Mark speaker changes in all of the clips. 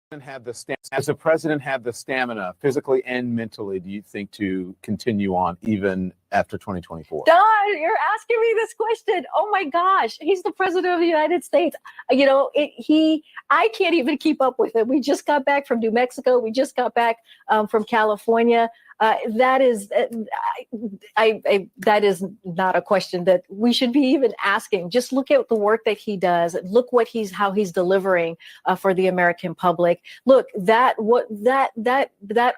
Speaker 1: Does the president have the stamina, physically and mentally, do you think, to continue on even after 2024?
Speaker 2: Don, you're asking me this question. Oh my gosh, he's the president of the United States. I can't even keep up with it. We just got back from New Mexico. We just got back from California. That is not a question that we should be even asking. Just look at the work that he does. Look how he's delivering for the American public. Look, that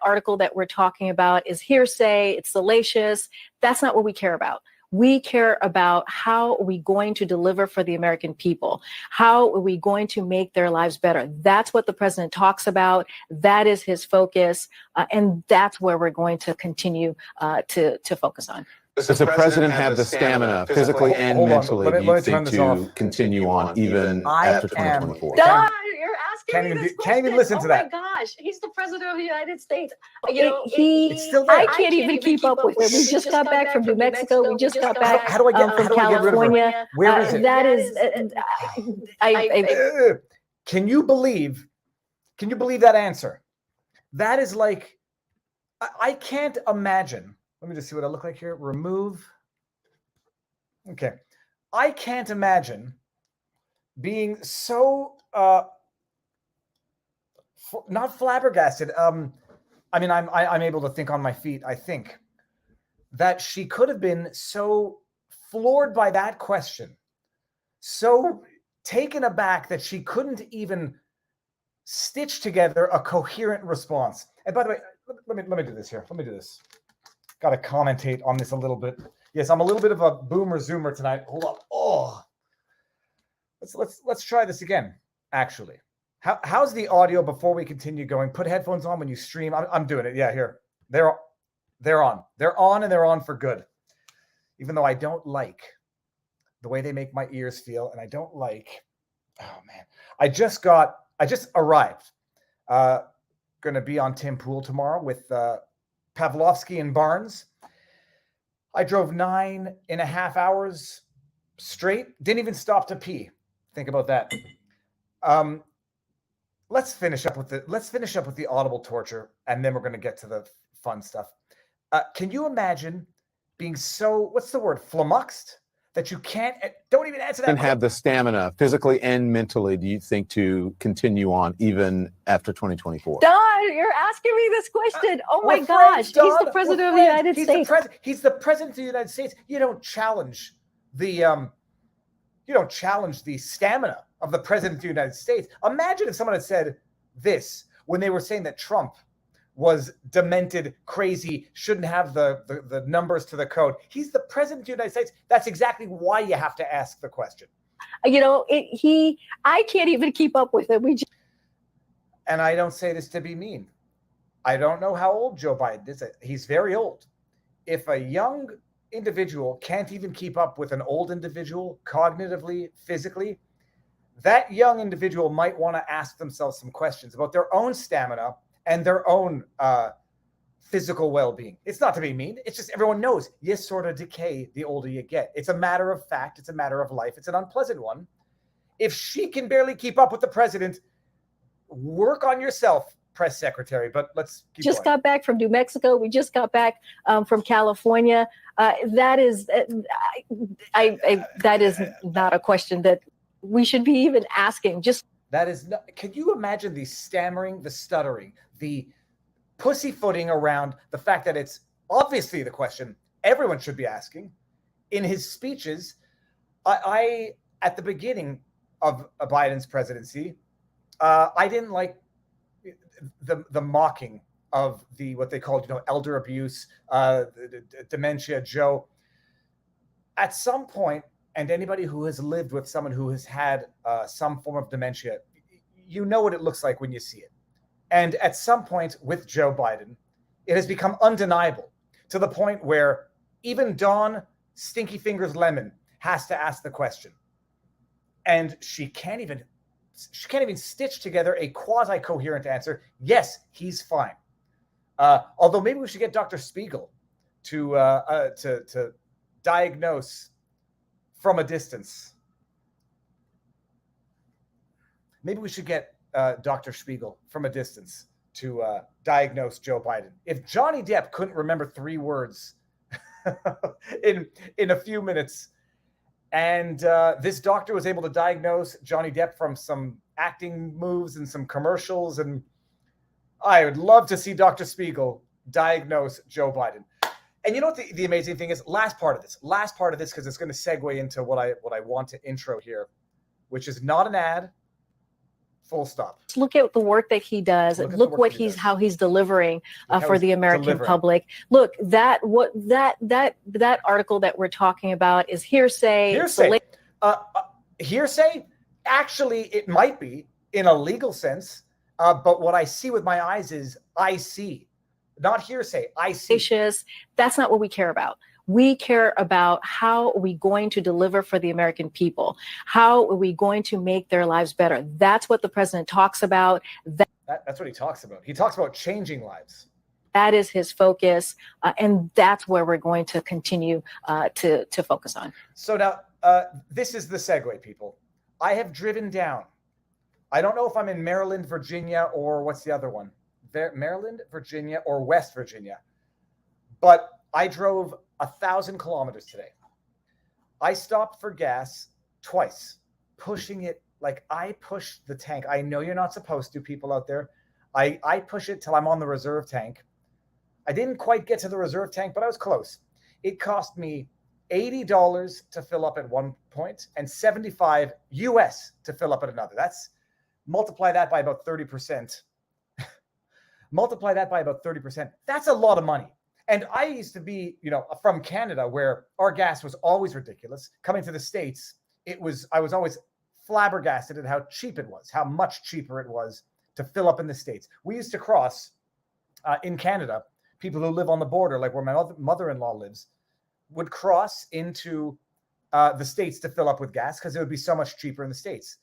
Speaker 2: article that we're talking about is hearsay. It's salacious. That's not what we care about. We care about how are we going to deliver for the American people? How are we going to make their lives better? That's what the president talks about. That is his focus. And that's where we're going to continue to focus on.
Speaker 1: Does the president have the stamina, physically and mentally, do you think, to continue on even after 2024?
Speaker 2: Don, you're asking me this question.
Speaker 3: Can't even listen to that.
Speaker 2: Oh my gosh, he's the president of the United States.
Speaker 3: It's still there.
Speaker 2: I can't even keep up with it. We just got back from New Mexico. We just got back from California.
Speaker 3: Where is it?
Speaker 2: That is,
Speaker 3: Can you believe that answer? That is like, I can't imagine. Let me just see what I look like here. Remove. Okay. I can't imagine being so not flabbergasted. I'm able to think on my feet, I think, that she could have been so floored by that question, so taken aback that she couldn't even stitch together a coherent response. And by the way, let me do this here. Let me do this. Got to commentate on this a little bit. Yes, I'm a little bit of a boomer zoomer tonight. Hold on. Oh, let's try this again. Actually, how's the audio before we continue going? Put headphones on when you stream. I'm doing it. Yeah, here. They're on. They're on, and they're on for good. Even though I don't like the way they make my ears feel, and I don't like. Oh man, I just arrived. Going to be on Tim Pool tomorrow with Pavlovsky and Barnes. I drove 9.5 hours straight. Didn't even stop to pee. Think about that. Let's finish up with the audible torture, and then we're going to get to the fun stuff. Can you imagine being so, what's the word, flummoxed, that you don't even answer that?
Speaker 1: And have the stamina, physically and mentally, do you think, to continue on even after 2024?
Speaker 2: Don, you're asking me this question. Oh my gosh, Don, he's the president of the United States.
Speaker 3: He's the president of the United States. You don't challenge the stamina of the president of the United States. Imagine if someone had said this when they were saying that Trump was demented, crazy, shouldn't have the numbers to the code. He's the president of the United States. That's exactly why you have to ask the question.
Speaker 2: I can't even keep up with it.
Speaker 3: And I don't say this to be mean. I don't know how old Joe Biden is. He's very old. If a young individual can't even keep up with an old individual cognitively, physically, that young individual might want to ask themselves some questions about their own stamina and their own physical well-being. It's not to be mean. It's just everyone knows you sort of decay the older you get. It's a matter of fact. It's a matter of life. It's an unpleasant one. If she can barely keep up with the president, work on yourself, press secretary. But let's keep going.
Speaker 2: Got back from New Mexico. We just got back from California. That is not a question that we should be even asking.
Speaker 3: Can you imagine the stammering, the stuttering, the pussyfooting around the fact that it's obviously the question everyone should be asking in his speeches? I at the beginning of Biden's presidency, I didn't like the mocking of what they called, elder abuse, dementia, Joe. At some point, and anybody who has lived with someone who has had some form of dementia, you know what it looks like when you see it. And at some point with Joe Biden, it has become undeniable to the point where even Dawn Stinky Fingers Lemon has to ask the question. And she can't even stitch together a quasi-coherent answer. Yes, he's fine. Although maybe we should get Dr. Spiegel to diagnose from a distance. Maybe we should get Dr. Spiegel from a distance to diagnose Joe Biden. If Johnny Depp couldn't remember 3 words in a few minutes, and this doctor was able to diagnose Johnny Depp from some acting moves and some commercials, and I would love to see Dr. Spiegel diagnose Joe Biden. And you know what the amazing thing is? Last part of this, because it's going to segue into what I want to intro here, which is not an ad. Full stop.
Speaker 2: Look at the work that he does. Look what how he's delivering for the American public. Look, that article that we're talking about is hearsay.
Speaker 3: Hearsay? Actually, it might be in a legal sense, but what I see with my eyes is I see, not hearsay. I see.
Speaker 2: That's not what we care about. We care about how are we going to deliver for the American people? How are we going to make their lives better? That's what the president talks about.
Speaker 3: That's what he talks about. He talks about changing lives.
Speaker 2: That is his focus, and that's where we're going to continue to focus on.
Speaker 3: So now, this is the segue, people. I have driven down. I don't know if I'm in Maryland, Virginia, or what's the other one? Maryland, Virginia, or West Virginia. But I drove 1,000 kilometers today. I stopped for gas twice, pushing it like I push the tank. I know you're not supposed to, people out there. I push it till I'm on the reserve tank. I didn't quite get to the reserve tank, but I was close. It cost me $80 to fill up at one point and $75 US to fill up at another. Multiply that by about 30%. Multiply that by about 30%. That's a lot of money. And I used to be, from Canada, where our gas was always ridiculous. Coming to the States, I was always flabbergasted at how cheap it was, how much cheaper it was to fill up in the States. We used to cross in Canada. People who live on the border, like where my mother-in-law lives, would cross into the States to fill up with gas because it would be so much cheaper in the States.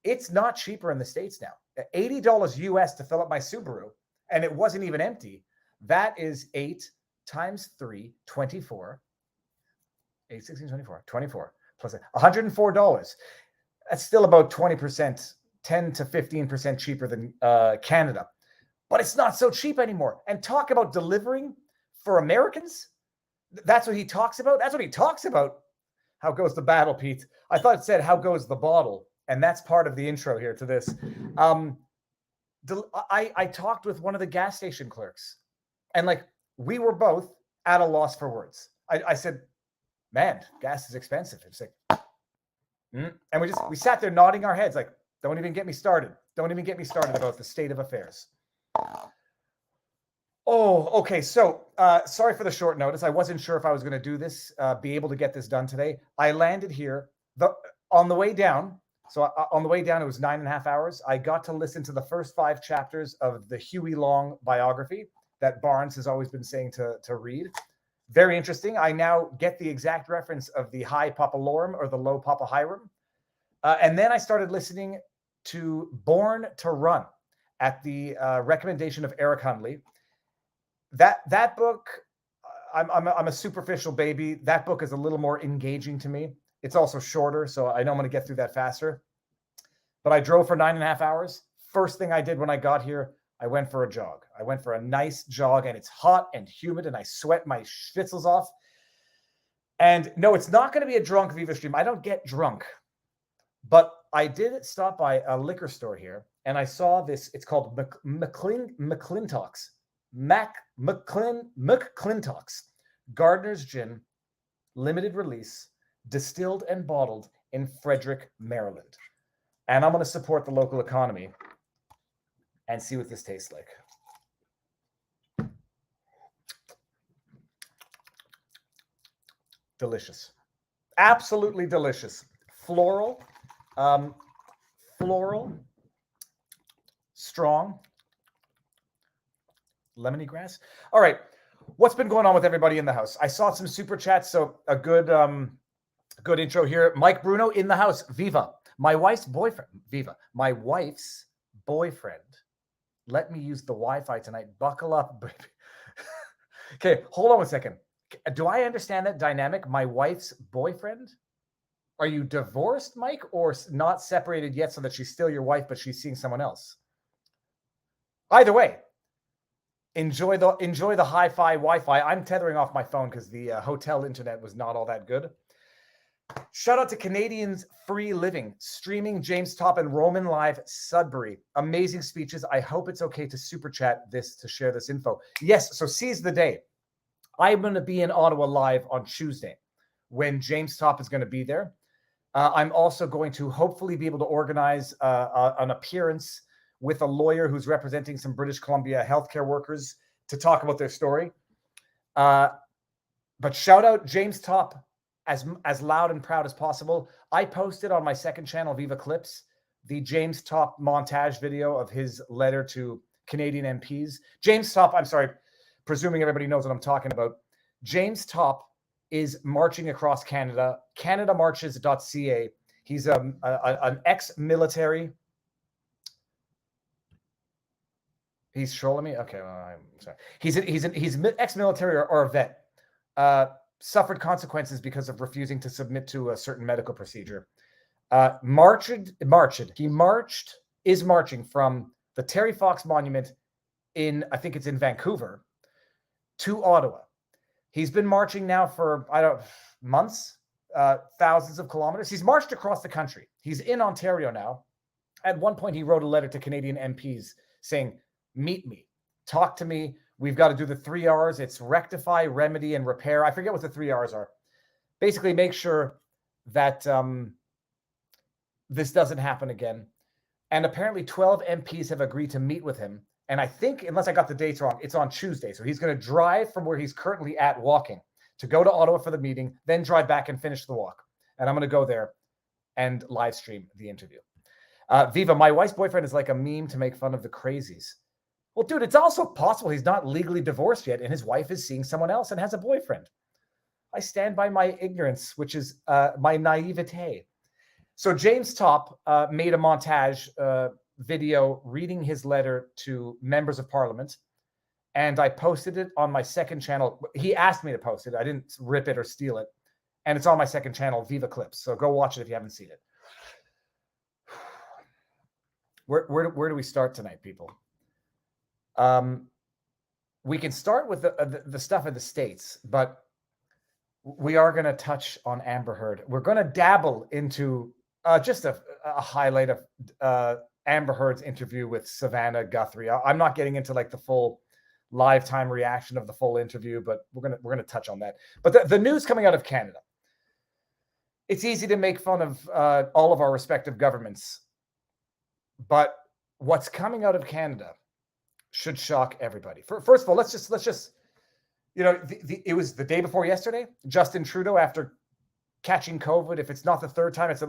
Speaker 3: It's not cheaper in the States now. $80 US to fill up my Subaru, and it wasn't even empty. That is 8 times 3, 24. 8, 16, 24. 24 plus $104. That's still about 20%, 10 to 15% cheaper than Canada. But it's not so cheap anymore. And talk about delivering for Americans. That's what he talks about. That's what he talks about. How goes the battle, Pete? I thought it said, how goes the bottle? And that's part of the intro here to this. I talked with one of the gas station clerks. And we were both at a loss for words. I said, man, gas is expensive. It's like, and we sat there nodding our heads like, don't even get me started. Don't even get me started about the state of affairs. Oh, okay. So sorry for the short notice. I wasn't sure if I was going to do this, be able to get this done today. I landed here on the way down. So on the way down, it was 9.5 hours. I got to listen to the first 5 chapters of the Huey Long biography that Barnes has always been saying to read. Very interesting. I now get the exact reference of the high Papalorum or the low Papa Hiram. And then I started listening to Born to Run at the recommendation of Eric Hundley. That book, I'm a superficial baby. That book is a little more engaging to me. It's also shorter, so I know I'm going to get through that faster. But I drove for 9.5 hours. First thing I did when I got here, I went for a jog. I went for a nice jog, and it's hot and humid, and I sweat my schwitzels off. And no, it's not going to be a drunk Viva stream. I don't get drunk. But I did stop by a liquor store here, and I saw this. It's called McClintock's. McClintock's Gardner's Gin, limited release, distilled and bottled in Frederick, Maryland. And I'm going to support the local economy and see what this tastes like. Delicious. Absolutely delicious. Floral, strong, lemony grass. All right. What's been going on with everybody in the house? I saw some super chats, so a good intro here. Mike Bruno in the house. Viva. My wife's boyfriend. Viva. My wife's boyfriend. Let me use the Wi-Fi tonight. Buckle up, baby. Okay, hold on a second. Do I understand that dynamic? My wife's boyfriend? Are you divorced, Mike, or not separated yet so that she's still your wife, but she's seeing someone else? Either way, enjoy the hi-fi Wi-Fi. I'm tethering off my phone because the hotel internet was not all that good. Shout out to Canadians Free Living, streaming James Top and Roman Live Sudbury. Amazing speeches. I hope it's okay to super chat this to share this info. Yes, so seize the day. I'm going to be in Ottawa live on Tuesday when James Top is going to be there. I'm also going to hopefully be able to organize an appearance with a lawyer who's representing some British Columbia healthcare workers to talk about their story. But shout out James Top as loud and proud as possible. I posted on my second channel, Viva Clips, the James Top montage video of his letter to Canadian MPs. James Top, I'm sorry, presuming everybody knows what I'm talking about. James Top is marching across Canada, canadamarches.ca. He's an ex-military. He's trolling me? Okay, well, I'm sorry. He's ex-military or a vet. Suffered consequences because of refusing to submit to a certain medical procedure. Is marching from the Terry Fox Monument in, I think it's in Vancouver, to Ottawa. He's been marching now for, months, thousands of kilometers. He's marched across the country. He's in Ontario now. At one point, he wrote a letter to Canadian MPs saying, meet me, talk to me. We've got to do the 3 R's. It's rectify, remedy, and repair. I forget what the 3 R's are. Basically, make sure that this doesn't happen again. And apparently 12 MPs have agreed to meet with him. And I think, unless I got the dates wrong, it's on Tuesday. So he's going to drive from where he's currently at walking to go to Ottawa for the meeting, then drive back and finish the walk. And I'm going to go there and live stream the interview. Viva, my wife's boyfriend is like a meme to make fun of the crazies. Well, dude, it's also possible he's not legally divorced yet and his wife is seeing someone else and has a boyfriend. I stand by my ignorance, which is my naivete. So James Top made a montage video reading his letter to members of parliament, and I posted it on my second channel. He asked me to post it. I didn't rip it or steal it. And it's on my second channel, Viva Clips. So go watch it if you haven't seen it. Where do we start tonight, people? We can start with the stuff in the States, but we are going to touch on Amber Heard. We're going to dabble into just a highlight of Amber Heard's interview with Savannah Guthrie. I'm not getting into like the full live time reaction of the full interview, but we're gonna touch on that. But the news coming out of Canada, it's easy to make fun of all of our respective governments, but what's coming out of Canada should shock everybody. First of all, let's just it was the day before yesterday. Justin Trudeau, after catching COVID, if it's not the third time, it's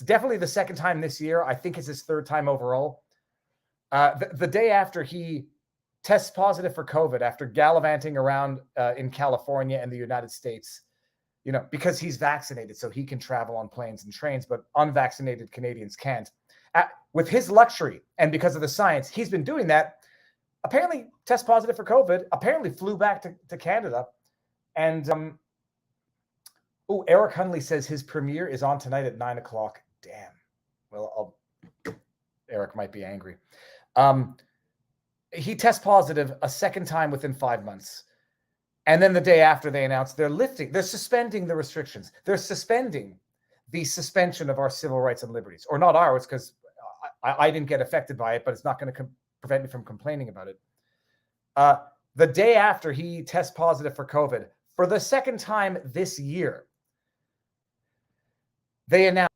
Speaker 3: definitely the second time this year. I think it's his third time overall. The day after he tests positive for COVID, after gallivanting around in California and the United States, because he's vaccinated, so he can travel on planes and trains, but unvaccinated Canadians can't. With his luxury and because of the science, he's been doing that. Apparently, test positive for COVID. Apparently, flew back to Canada, and Eric Hunley says his premiere is on tonight at 9:00. Damn. Well, Eric might be angry. He tests positive a second time within 5 months. And then the day after they announced they're suspending the restrictions. They're suspending the suspension of our civil rights and liberties, or not ours, because I didn't get affected by it, but it's not going to prevent me from complaining about it. The day after he tests positive for COVID, for the second time this year, they announced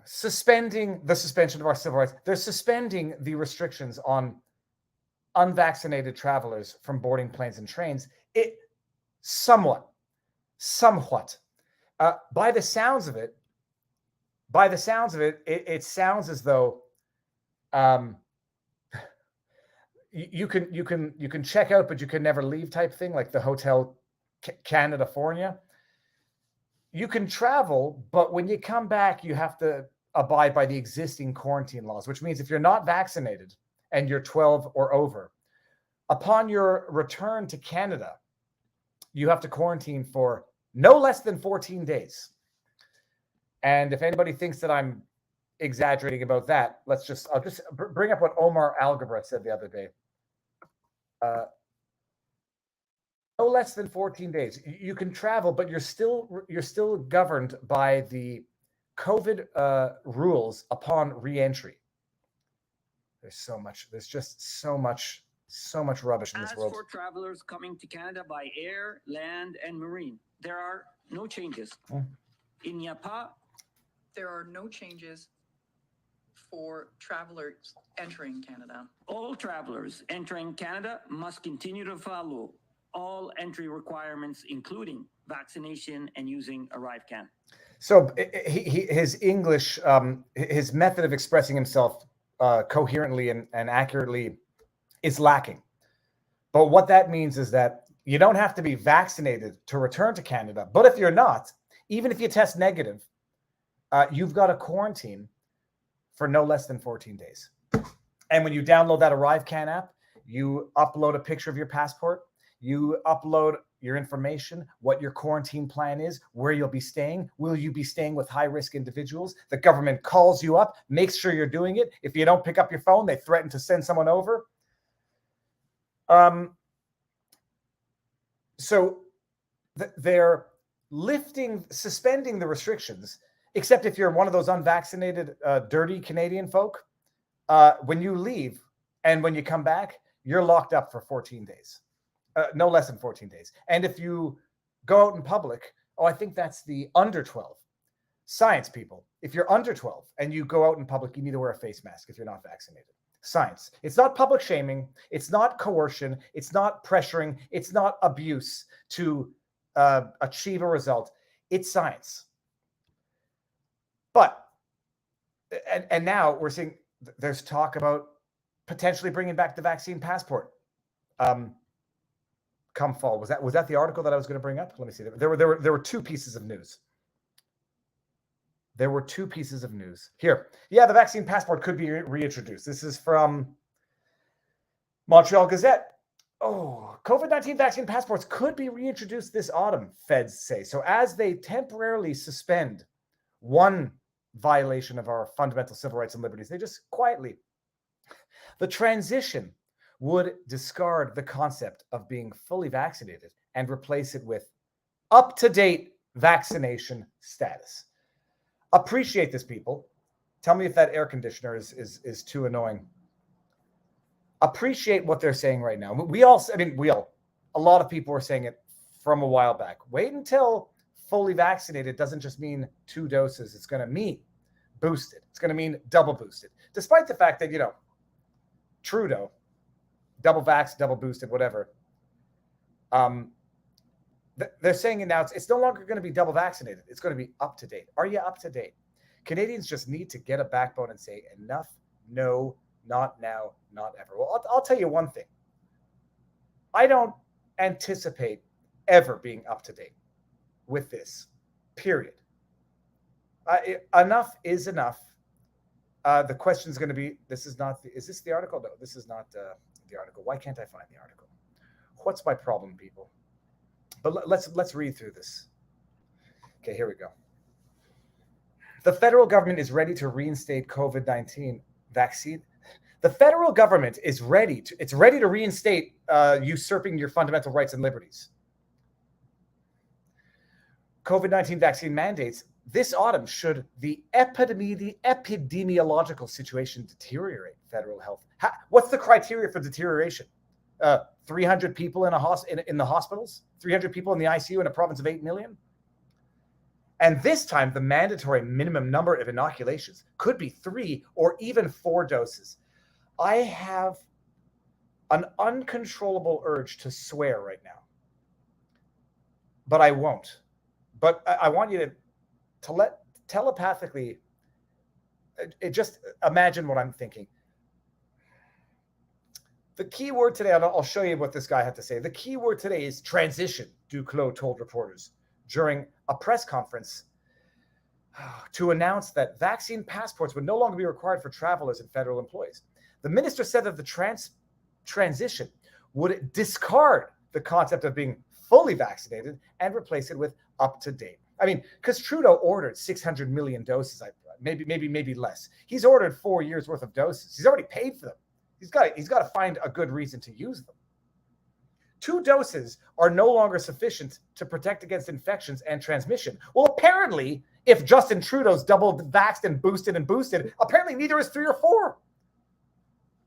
Speaker 3: suspending the suspension of our civil rights. They're suspending the restrictions on unvaccinated travelers from boarding planes and trains. It somewhat. By the sounds of it, it sounds as though you can check out, but you can never leave type thing, like the Hotel Canadafornia. You can travel, but when you come back, you have to abide by the existing quarantine laws, which means if you're not vaccinated and you're 12 or over, upon your return to Canada, you have to quarantine for no less than 14 days. And if anybody thinks that I'm exaggerating about that, I'll just bring up what Omar Algebra said the other day. No less than 14 days. You can travel, but you're still governed by the COVID rules upon re-entry. There's just so much rubbish in this world.
Speaker 4: As for travelers coming to Canada by air, land, and marine, there are no changes. Il n'y a pas.
Speaker 5: There are no changes for travelers entering Canada.
Speaker 4: All travelers entering Canada must continue to follow all entry requirements, including vaccination and using ArriveCan.
Speaker 3: So his English, his method of expressing himself coherently and accurately is lacking. But what that means is that you don't have to be vaccinated to return to Canada. But if you're not, even if you test negative, you've got a quarantine for no less than 14 days. And when you download that ArriveCan app, you upload a picture of your passport, you upload your information, what your quarantine plan is, where you'll be staying. Will you be staying with high-risk individuals? The government calls you up, makes sure you're doing it. If you don't pick up your phone, they threaten to send someone over. So they're suspending the restrictions, except if you're one of those unvaccinated, dirty Canadian folk. When you leave and when you come back, you're locked up for 14 days. No less than 14 days. And if you go out in public, I think that's the under 12. Science, people. If you're under 12 and you go out in public, you need to wear a face mask if you're not vaccinated. Science. It's not public shaming. It's not coercion. It's not pressuring. It's not abuse to achieve a result. It's science. But, and now we're seeing there's talk about potentially bringing back the vaccine passport. Come fall. Was that the article that I was going to bring up? Let me see. There were two pieces of news. There were two pieces of news here. Yeah, the vaccine passport could be reintroduced. This is from Montreal Gazette. Oh, COVID-19 vaccine passports could be reintroduced this autumn, feds say. So as they temporarily suspend one violation of our fundamental civil rights and liberties, they just quietly. The transition would discard the concept of being fully vaccinated and replace it with up-to-date vaccination status. Appreciate this, people. Tell me if that air conditioner is too annoying. Appreciate what they're saying right now. A lot of people are saying it from a while back. Wait until fully vaccinated doesn't just mean 2 doses. It's going to mean boosted. It's going to mean double boosted. Despite the fact that, Trudeau, double vax, double boosted, whatever. They're saying it now. It's no longer going to be double vaccinated. It's going to be up to date. Are you up to date? Canadians just need to get a backbone and say enough. No, not now, not ever. Well, I'll tell you one thing. I don't anticipate ever being up to date with this. Period. Enough is enough. The question is going to be: is this the article? No, this is not the article. Why can't I find the article? What's my problem, people? But let's read through this. Okay, here we go. The federal government is ready to reinstate COVID-19 vaccine. The federal government is ready to reinstate usurping your fundamental rights and liberties. COVID-19 vaccine mandates this autumn should the epidemiological situation deteriorate federal health. What's the criteria for deterioration? 300 people in the hospitals, 300 people in the ICU in a province of 8 million. And this time, the mandatory minimum number of inoculations could be 3 or even 4 doses. I have an uncontrollable urge to swear right now, but I won't. But I want you to let telepathically, just imagine what I'm thinking. The key word today, I'll show you what this guy had to say. The key word today is transition, Duclos told reporters during a press conference to announce that vaccine passports would no longer be required for travelers and federal employees. The minister said that the transition would discard the concept of being fully vaccinated and replace it with up to date. I mean, because Trudeau ordered 600 million doses, maybe less. He's ordered 4 years worth of doses. He's already paid for them. He's got to find a good reason to use them. 2 doses are no longer sufficient to protect against infections and transmission. Well, apparently, if Justin Trudeau's double vaxxed and boosted, apparently neither is 3 or 4.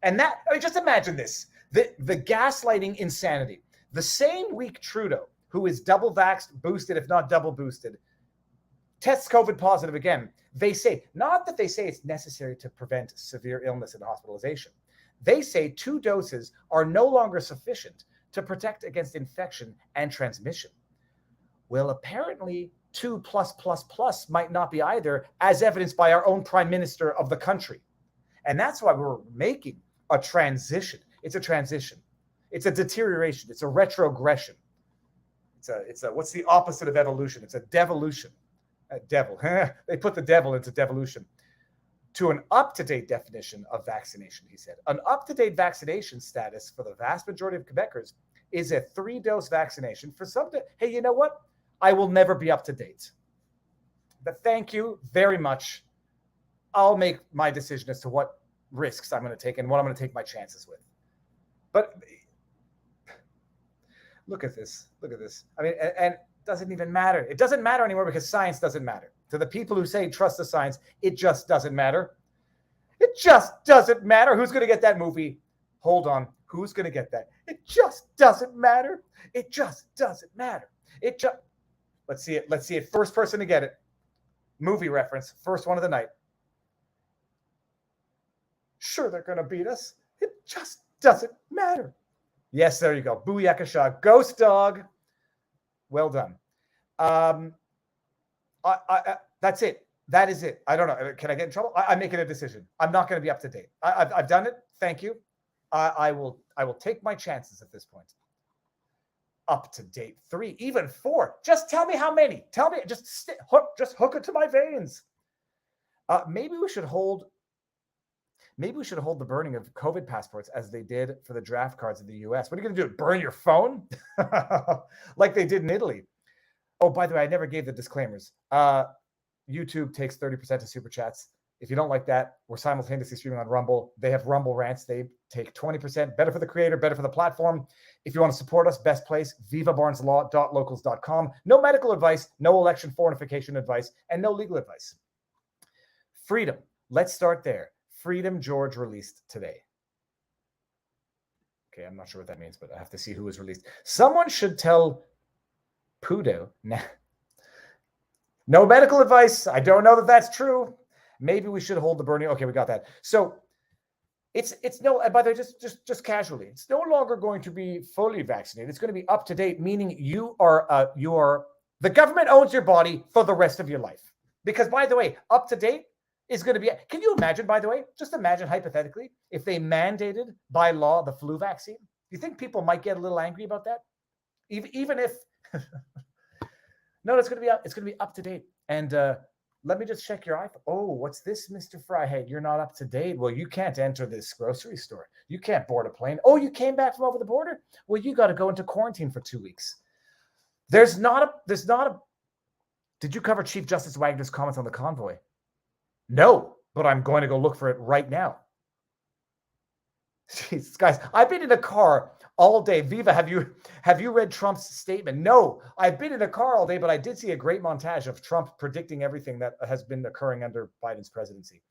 Speaker 3: And that, I mean, just imagine this, the gaslighting insanity. The same week Trudeau, who is double vaxxed, boosted, if not double boosted, tests COVID positive again, they say, not that they say it's necessary to prevent severe illness and hospitalization. They say 2 doses are no longer sufficient to protect against infection and transmission. Well, apparently 2+++ might not be either, as evidenced by our own prime minister of the country. And that's why we're making a transition. It's a transition. It's a deterioration. It's a retrogression. It's a what's the opposite of evolution? It's a devolution. Devil. They put the devil into devolution. To an up-to-date definition of vaccination, he said. An up-to-date vaccination status for the vast majority of Quebecers is a 3-dose vaccination. For some, hey, you know what? I will never be up to date. But thank you very much. I'll make my decision as to what risks I'm going to take and what I'm going to take my chances with. But look at this. Look at this. I mean, and it doesn't even matter. It doesn't matter anymore because science doesn't matter. To the people who say trust the science, it just doesn't matter. It just doesn't matter. Who's going to get that movie? Hold on. Who's going to get that? It just doesn't matter. It just doesn't matter. Let's see it. Let's see it. First person to get it. Movie reference. First one of the night. Sure, they're going to beat us. It just doesn't matter. Yes, there you go. Booyakasha. Ghost dog. Well done. That's it. That is it. I don't know. Can I get in trouble? I'm making a decision. I'm not going to be up to date. I've done it. Thank you. I will take my chances at this point. Up to date 3, even 4. Just tell me how many. Tell me. Just hook it to my veins. Maybe we should hold the burning of COVID passports as they did for the draft cards in the US. What are you going to do? Burn your phone? Like they did in Italy. Oh, by the way, I never gave the disclaimers. YouTube takes 30% of super chats. If you don't like that, we're simultaneously streaming on Rumble. They have Rumble rants. They take 20%. Better for the creator, better for the platform. If you want to support us, best place, vivabarneslaw.locals.com. No medical advice, no election fortification advice, and no legal advice. Freedom. Let's start there. Freedom George released today. Okay, I'm not sure what that means, but I have to see who was released. Someone should tell Pudo. No medical advice. I don't know that that's true. Maybe we should hold the burning. Okay, we got that. So it's no, by the way, just casually, it's no longer going to be fully vaccinated. It's going to be up to date, meaning you are the government owns your body for the rest of your life. Because by the way, up to date is going to be, can you imagine, by the way, just imagine hypothetically, if they mandated by law the flu vaccine, do you think people might get a little angry about that? Even if, no, it's going to be up to date. And let me just check your iPhone. Oh, what's this, Mr. Fry? Hey, you're not up to date. Well, you can't enter this grocery store. You can't board a plane. Oh, you came back from over the border? Well, you got to go into quarantine for 2 weeks. There's not a, did you cover Chief Justice Wagner's comments on the convoy? No, but I'm going to go look for it right now. Jesus, guys, I've been in a car all day. Viva, have you read Trump's statement? No, I've been in a car all day, but I did see a great montage of Trump predicting everything that has been occurring under Biden's presidency.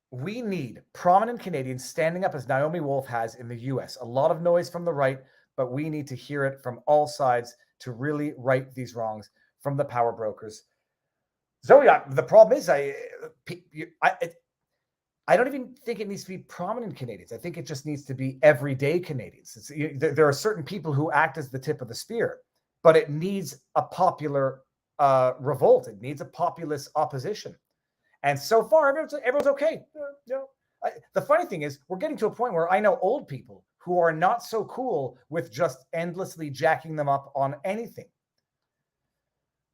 Speaker 3: We need prominent Canadians standing up as Naomi Wolf has in the U.S. A lot of noise from the right, but we need to hear it from all sides to really right these wrongs from the power brokers. Zoe, the problem is I don't even think it needs to be prominent Canadians. I think it just needs to be everyday Canadians. There are certain people who act as the tip of the spear, but it needs a popular revolt. It needs a populist opposition. And so far, everyone's okay. The funny thing is, we're getting to a point where I know old people who are not so cool with just endlessly jacking them up on anything.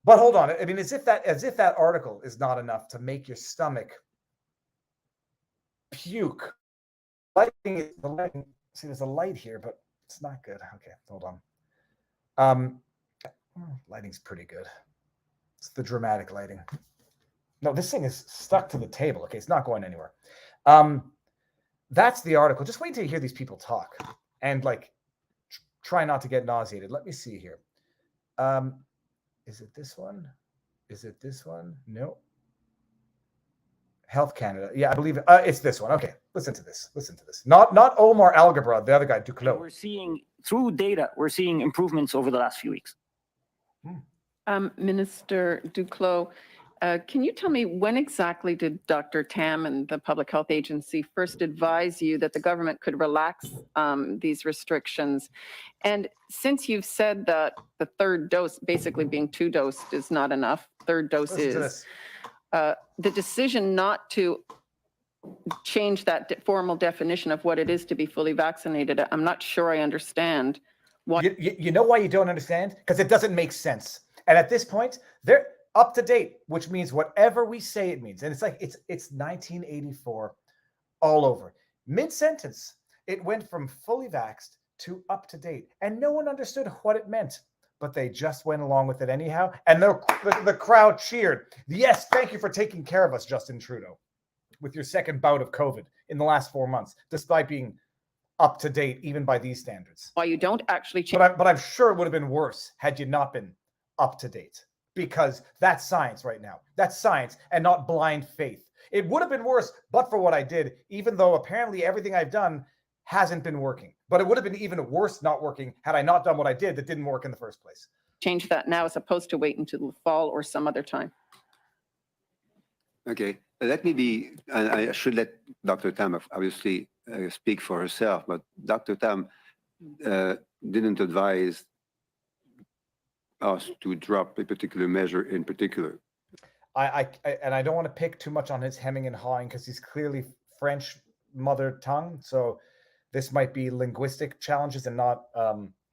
Speaker 3: But hold on. I mean, as if that article is not enough to make your stomach puke. See, there's a light here, but it's not good. Okay, hold on. Lighting's pretty good. It's the dramatic lighting. No, this thing is stuck to the table. Okay, it's not going anywhere. That's the article. Just wait till you hear these people talk and like try not to get nauseated. Let me see here. Is it this one? Is it this one? No. Health Canada. Yeah, I believe it's this one. Okay, listen to this. Listen to this. Not Omar Algebra, the other guy, Duclos.
Speaker 4: We're seeing through data, we're seeing improvements over the last few weeks.
Speaker 6: Minister Duclos, can you tell me when exactly did Dr. Tam and the Public Health Agency first advise you that the government could relax these restrictions? And since you've said that the third dose, basically being 2 dosed, is not enough, third dose is, the decision not to change that formal definition of what it is to be fully vaccinated, I'm not sure I understand. Why.
Speaker 3: You know why you don't understand? Because it doesn't make sense. And at this point, they're up to date, which means whatever we say it means. And it's like it's 1984 all over. Mid-sentence, it went from fully vaxxed to up to date. And no one understood what it meant, but they just went along with it anyhow. And the crowd cheered. Yes, thank you for taking care of us, Justin Trudeau, with your second bout of COVID in the last 4 months, despite being up to date even by these standards.
Speaker 6: Why you don't actually change.
Speaker 3: But I'm sure it would have been worse had you not been up to date, because that's science right now. That's science and not blind faith. It would have been worse but for what I did, even though apparently everything I've done hasn't been working. But it would have been even worse not working had I not done what I did that didn't work in the first place.
Speaker 6: Change that now as opposed to wait until the fall or some other time.
Speaker 7: Okay, let me be, and I should let Dr. Tam obviously speak for herself, but Dr. Tam didn't advise us to drop a particular measure in particular.
Speaker 3: I don't want to pick too much on his hemming and hawing because he's clearly French mother tongue. So this might be linguistic challenges and not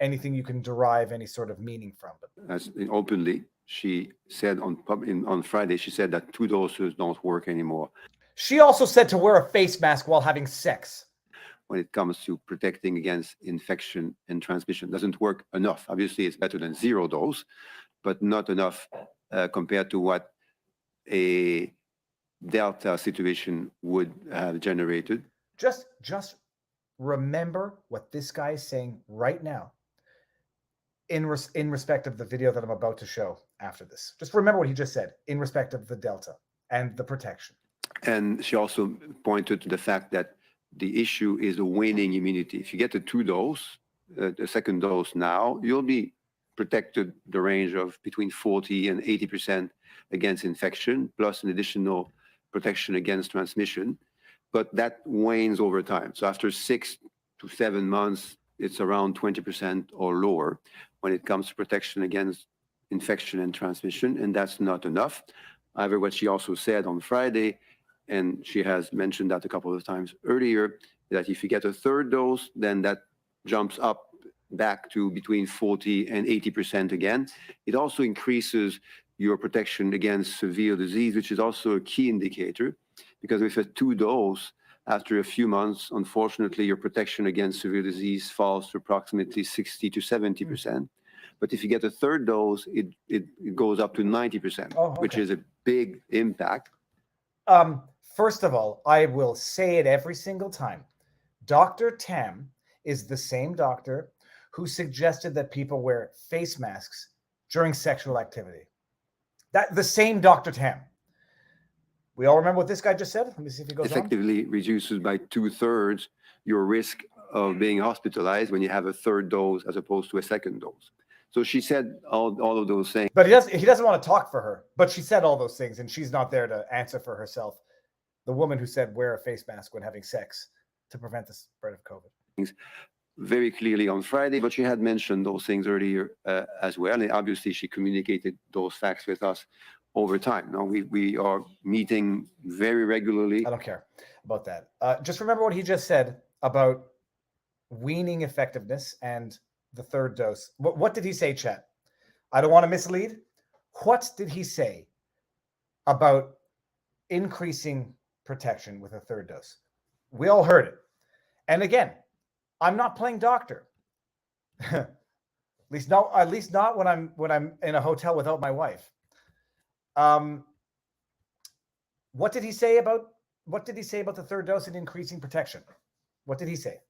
Speaker 3: anything you can derive any sort of meaning from. But
Speaker 7: As openly, she said on Friday, she said that 2 doses don't work anymore.
Speaker 3: She also said to wear a face mask while having sex.
Speaker 7: When it comes to protecting against infection and transmission, doesn't work enough. Obviously, it's better than 0 dose, but not enough compared to what a Delta situation would have generated.
Speaker 3: Just remember what this guy is saying right now in respect of the video that I'm about to show after this. Just remember what he just said in respect of the Delta and the protection.
Speaker 7: And she also pointed to the fact that the issue is the waning immunity. If you get the 2 dose, the second dose now, you'll be protected the range of between 40 and 80% against infection, plus an additional protection against transmission. But that wanes over time. So after 6 to 7 months, it's around 20% or lower when it comes to protection against infection and transmission, and that's not enough. However, what she also said on Friday, and she has mentioned that a couple of times earlier, that if you get a 3rd dose, then that jumps up back to between 40 and 80% again. It also increases your protection against severe disease, which is also a key indicator, because with a 2 dose, after a few months, unfortunately, your protection against severe disease falls to approximately 60 to 70%. But if you get a 3rd dose, it goes up to 90%, which is a big impact.
Speaker 3: First of all, I will say it every single time. Dr. Tam is the same doctor who suggested that people wear face masks during sexual activity. The same Dr. Tam. We all remember what this guy just said? Let me see if he goes
Speaker 7: Effectively reduces by 2/3 your risk of being hospitalized when you have a 3rd dose as opposed to a 2nd dose. So she said all of those things.
Speaker 3: But he doesn't want to talk for her. But she said all those things, and she's not there to answer for herself. The woman who said wear a face mask when having sex to prevent the spread of COVID.
Speaker 7: Very clearly on Friday, but she had mentioned those things earlier as well. And obviously, she communicated those facts with us over time. Now, we are meeting very regularly.
Speaker 3: I don't care about that. Just remember what he just said about weaning effectiveness and the 3rd dose. What did he say, chat? I don't want to mislead. What did he say about increasing protection with a 3rd dose? We all heard it. And again, I'm not playing doctor. At least not when I'm in a hotel without my wife. What did he say about the third dose and increasing protection? What did he say?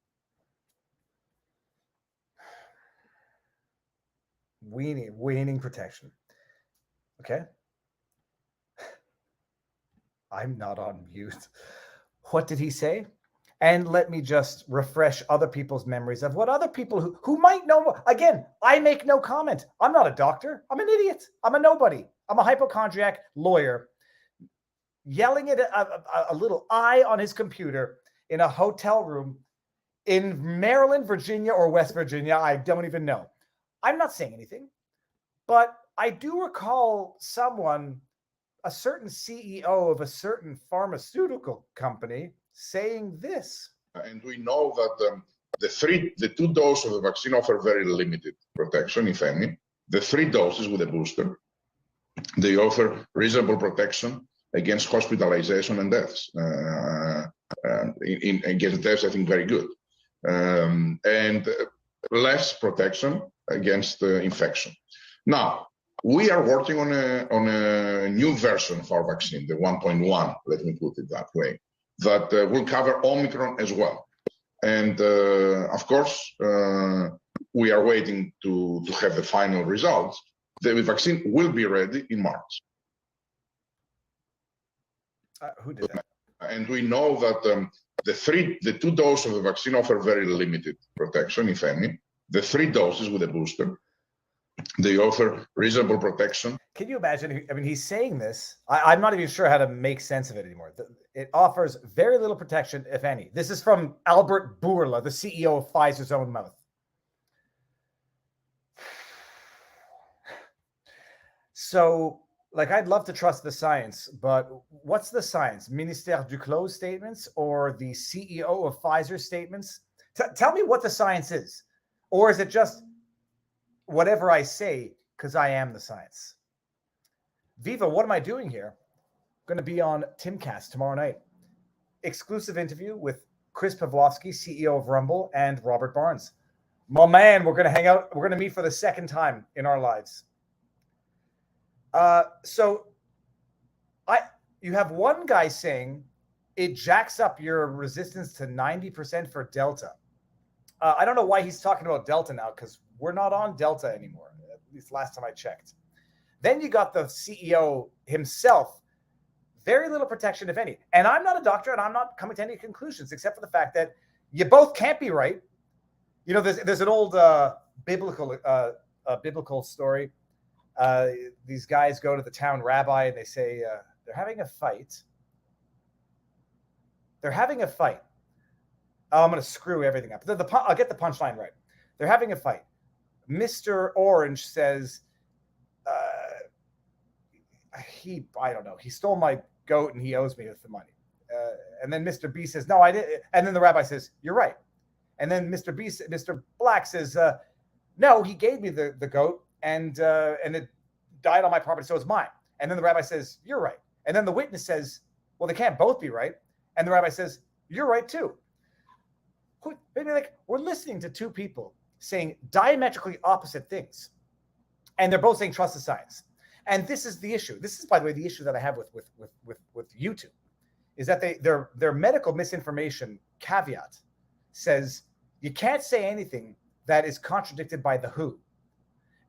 Speaker 3: Waning protection. Okay. I'm not on mute. What did he say? And let me just refresh other people's memories of what other people who might know. Again, I make no comment. I'm not a doctor. I'm an idiot. I'm a nobody. I'm a hypochondriac lawyer yelling at a little eye on his computer in a hotel room in Maryland, Virginia, or West Virginia. I don't even know. I'm not saying anything, but I do recall a certain CEO of a certain pharmaceutical company saying this.
Speaker 8: And we know that the two doses of the vaccine offer very limited protection, if any. The 3 doses with a booster, they offer reasonable protection against hospitalization and deaths. Against deaths, I think very good. And less protection against infection. Now, we are working on a new version of our vaccine, the 1.1, let me put it that way, that will cover Omicron as well. And of course, we are waiting to have the final results. The vaccine will be ready in March.
Speaker 3: Who did that?
Speaker 8: And we know that the 2 doses of the vaccine offer very limited protection, if any. The 3 doses with a booster, they offer reasonable protection.
Speaker 3: Can you imagine? I mean, he's saying this. I'm not even sure how to make sense of it anymore. It offers very little protection, if any. This is from Albert Bourla, the CEO of Pfizer's own mouth. So, like, I'd love to trust the science, but what's the science? Ministère Duclos statements or the CEO of Pfizer statements? Tell me what the science is. Or is it just whatever I say because I am the science? Viva, what am I doing here? I'm going to be on Timcast tomorrow night. Exclusive interview with Chris Pavlovsky, CEO of Rumble, and Robert Barnes. My man, we're going to hang out. We're going to meet for the second time in our lives. So you have one guy saying it jacks up your resistance to 90% for Delta. I don't know why he's talking about Delta now, because we're not on Delta anymore, at least last time I checked. Then you got the CEO himself, very little protection, if any. And I'm not a doctor, and I'm not coming to any conclusions, except for the fact that you both can't be right. You know, there's an old biblical story. These guys go to the town rabbi and they say, they're having a fight. Oh, I'm going to screw everything up. I'll get the punchline right. They're having a fight. Mr. Orange says, I don't know. He stole my goat and he owes me the money. And then Mr. B says, no, I didn't. And then the rabbi says, you're right. And then Mr. Black says, no, he gave me the goat and it died on my property, so it's mine. And then the rabbi says, you're right. And then the witness says, well, they can't both be right. And the rabbi says, you're right too. Maybe like we're listening to two people saying diametrically opposite things, and they're both saying trust the science. And this is the issue. This is, by the way, the issue that I have with YouTube, is that their medical misinformation caveat says you can't say anything that is contradicted by the WHO.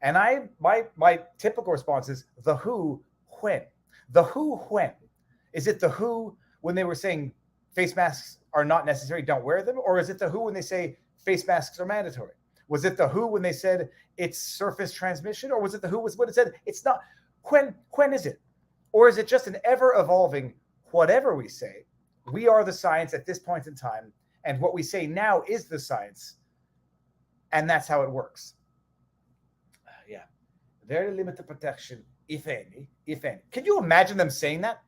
Speaker 3: And my typical response is the WHO when? The WHO when? Is it the WHO when they were saying face masks are not necessary, don't wear them? Or is it the WHO when they say face masks are mandatory? Was it the WHO when they said it's surface transmission? Or was it the WHO when it said it's not? When is it? Or is it just an ever-evolving, whatever we say, we are the science at this point in time, and what we say now is the science, and that's how it works. Yeah. Very limited protection, if any. Can you imagine them saying that?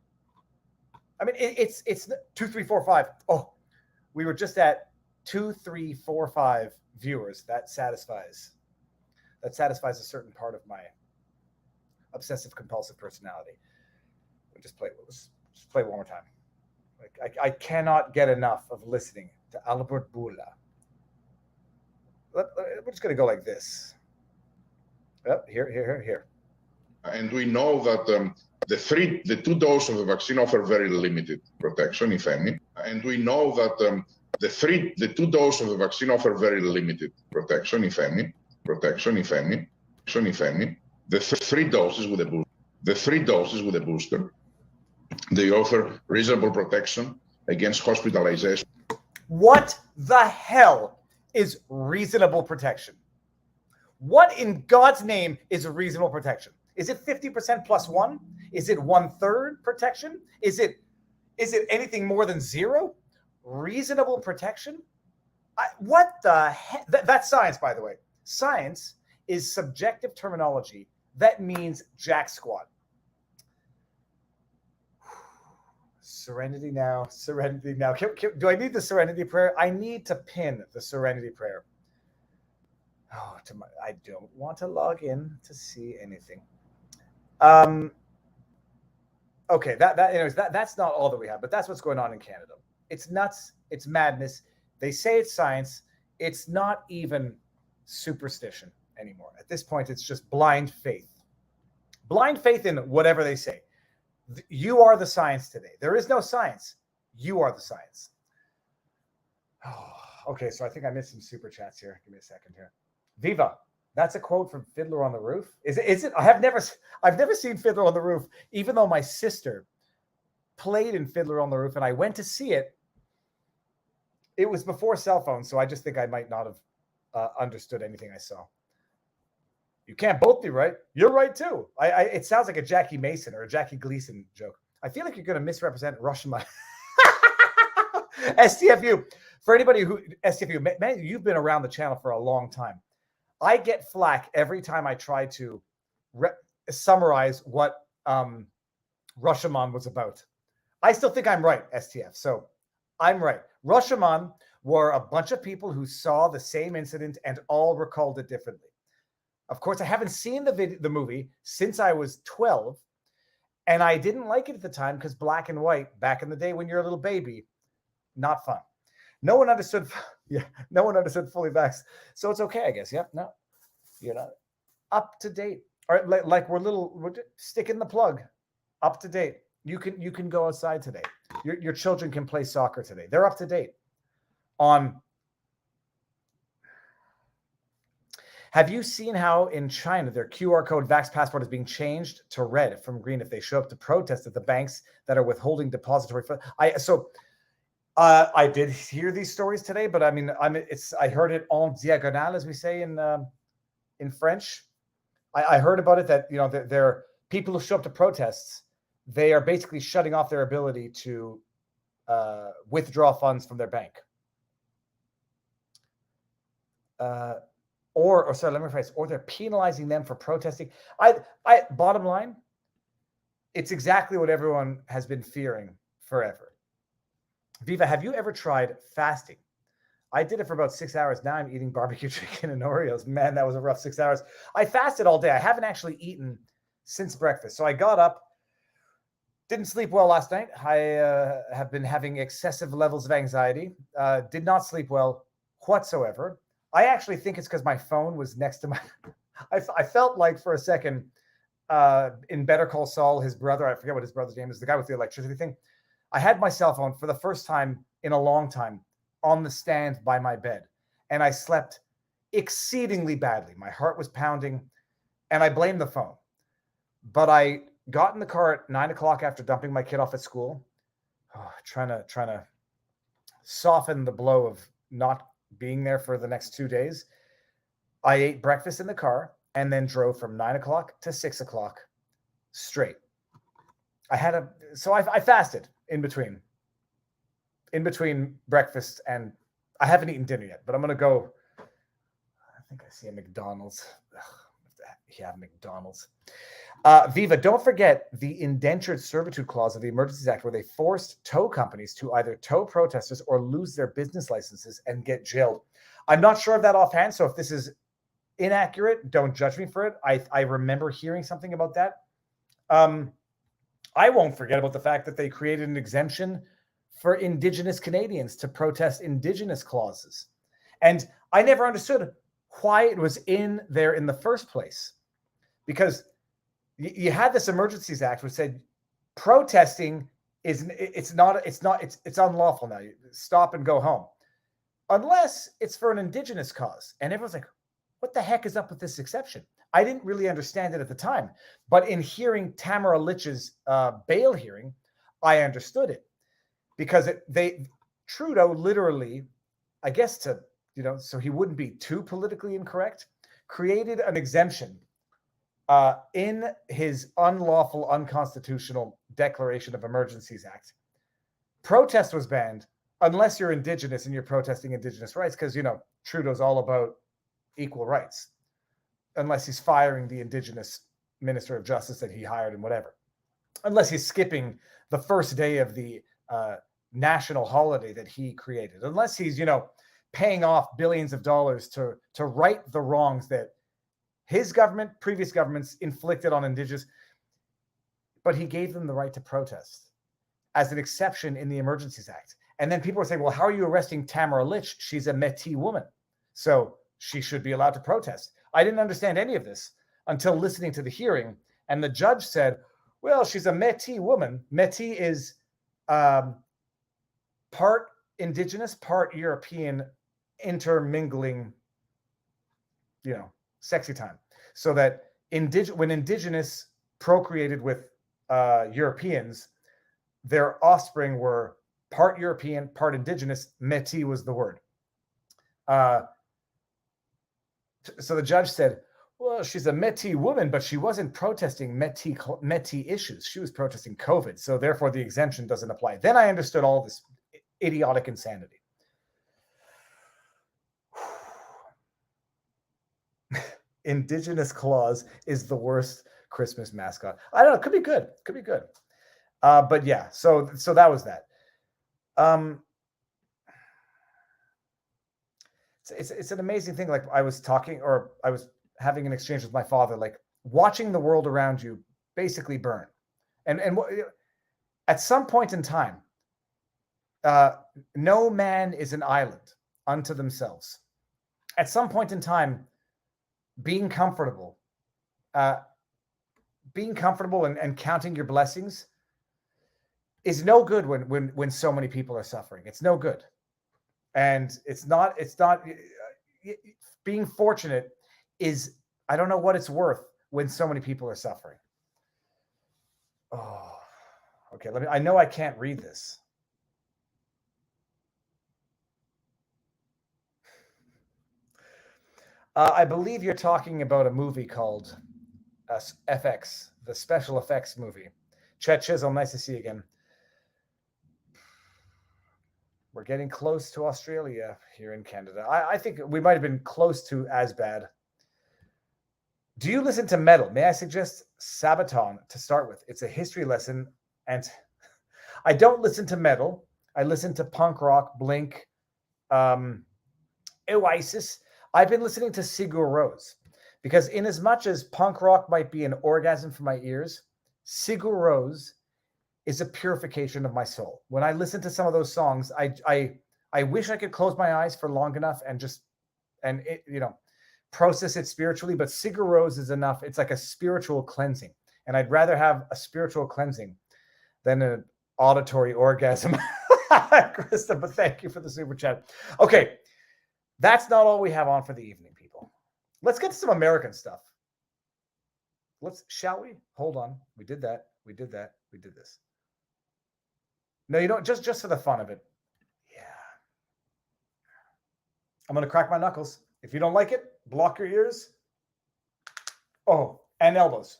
Speaker 3: I mean, it's 2, 3, 4, 5. Oh, we were just at 2, 3, 4, 5 viewers. That satisfies a certain part of my obsessive compulsive personality. Just play one more time. I cannot get enough of listening to Albert Bourla. We're just going to go like this. Here.
Speaker 8: And we know that the two doses of the vaccine offer very limited protection, if any. And we know that the two doses of the vaccine offer very limited protection, if any. The three doses with a booster, they offer reasonable protection against hospitalization.
Speaker 3: What the hell is reasonable protection? What in God's name is reasonable protection? Is it 50% plus one? Is it 1/3 protection? Is it anything more than zero? Reasonable protection? What the heck? That's science, by the way. Science is subjective terminology that means jack squat. Serenity now. Do I need the serenity prayer? I need to pin the serenity prayer. Oh, I don't want to log in to see anything. Okay, that's not all that we have, but that's what's going on in Canada. It's nuts. It's madness. They say it's science. It's not even superstition anymore. At this point, it's just blind faith. Blind faith in whatever they say. You are the science today. There is no science. You are the science. Oh, okay, so I think I missed some super chats here. Give me a second here. Viva. That's a quote from Fiddler on the Roof. Is it? I've never seen Fiddler on the Roof, even though my sister played in Fiddler on the Roof and I went to see it. It was before cell phones, so I just think I might not have understood anything I saw. You can't both be right. You're right too. It sounds like a Jackie Mason or a Jackie Gleason joke. I feel like you're going to misrepresent Russian. STFU. For anybody who STFU, man, you've been around the channel for a long time. I get flack every time I try to summarize what Rashomon was about. I still think I'm right, STF. So I'm right. Rashomon were a bunch of people who saw the same incident and all recalled it differently. Of course, I haven't seen the movie since I was 12, and I didn't like it at the time because black and white, back in the day when you're a little baby, not fun. No one understood. Yeah, no one understood fully vaxxed. So it's okay, I guess. Yep. No, you're not up to date. All right, like we're sticking the plug. Up to date. You can go outside today. Your children can play soccer today. They're up to date on. Have you seen how in China their QR code Vax passport is being changed to red from green if they show up to protest at the banks that are withholding depository? I did hear these stories today, but I mean, I heard it en diagonale, as we say in French. I heard about it that they're people who show up to protests. They are basically shutting off their ability to withdraw funds from their bank. Or sorry, let me rephrase. Or they're penalizing them for protesting. Bottom line, it's exactly what everyone has been fearing forever. Viva, have you ever tried fasting? I did it for about 6 hours. Now I'm eating barbecue chicken and Oreos. Man, that was a rough 6 hours. I fasted all day. I haven't actually eaten since breakfast. So I got up, didn't sleep well last night. I have been having excessive levels of anxiety. Did not sleep well whatsoever. I actually think it's because my phone was next to my... I felt like for a second in Better Call Saul, his brother, I forget what his brother's name is, the guy with the electricity thing. I had my cell phone for the first time in a long time on the stand by my bed, and I slept exceedingly badly. My heart was pounding, and I blamed the phone. But I got in the car at 9 o'clock after dumping my kid off at school, trying to soften the blow of not being there for the next 2 days. I ate breakfast in the car and then drove from 9 o'clock to 6 o'clock straight. I fasted in between breakfast, and I haven't eaten dinner yet, but I'm going to go. I think I see a McDonald's. Yeah, McDonald's. Viva, don't forget the indentured servitude clause of the Emergencies Act, where they forced tow companies to either tow protesters or lose their business licenses and get jailed. I'm not sure of that offhand, so if this is inaccurate, don't judge me for it. I remember hearing something about that. I won't forget about the fact that they created an exemption for Indigenous Canadians to protest Indigenous clauses. And I never understood why it was in there in the first place. because you had this Emergencies Act which said protesting it's unlawful now. You stop and go home unless it's for an indigenous cause. And everyone's like, what the heck is up with this exception? I didn't really understand it at the time, but in hearing Tamara Litch's bail hearing, I understood it, because Trudeau literally, I guess so he wouldn't be too politically incorrect, created an exemption in his unlawful, unconstitutional Declaration of Emergencies Act. Protest was banned unless you're indigenous and you're protesting indigenous rights, because Trudeau's all about equal rights, unless he's firing the indigenous minister of justice that he hired and whatever, unless he's skipping the first day of the national holiday that he created, unless he's paying off billions of dollars to right the wrongs that his government, previous governments inflicted on indigenous. But he gave them the right to protest as an exception in the Emergencies Act. And then people were saying, well, how are you arresting Tamara Litch? She's a Métis woman, so she should be allowed to protest. I didn't understand any of this until listening to the hearing. And the judge said, well, she's a Métis woman. Métis is part indigenous, part European, intermingling, sexy time. So that when indigenous procreated with Europeans, their offspring were part European, part indigenous. Métis was the word. So the judge said, well, she's a Métis woman, but she wasn't protesting Métis issues. She was protesting COVID. So therefore the exemption doesn't apply. Then I understood all this idiotic insanity. Indigenous clause is the worst Christmas mascot. I don't know. Could be good. Could be good. But yeah, so that was that. It's an amazing thing. Like I was having an exchange with my father, like watching the world around you basically burn. And at some point in time, no man is an island unto themselves. At some point in time, being comfortable and counting your blessings is no good when so many people are suffering. It's no good. And it's not being fortunate is, I don't know what it's worth when so many people are suffering. Oh, okay. I know I can't read this. I believe you're talking about a movie called FX, the special effects movie. Chet Chisholm, nice to see you again. We're getting close to Australia here in Canada. I think we might have been close to as bad. Do you listen to metal? May I suggest Sabaton to start with? It's a history lesson. And I don't listen to metal. I listen to punk rock, Blink, Oasis. I've been listening to Sigur Rós because in as much as punk rock might be an orgasm for my ears, Sigur Rós is a purification of my soul. When I listen to some of those songs, I wish I could close my eyes for long enough and process it spiritually, but Sigur Rós is enough. It's like a spiritual cleansing. And I'd rather have a spiritual cleansing than an auditory orgasm. Krista, but thank you for the super chat. Okay. That's not all we have on for the evening, people. Let's get to some American stuff. Shall we? Hold on. We did that. We did that. We did this. No, you don't. Just for the fun of it. Yeah. I'm going to crack my knuckles. If you don't like it, block your ears. Oh, and elbows.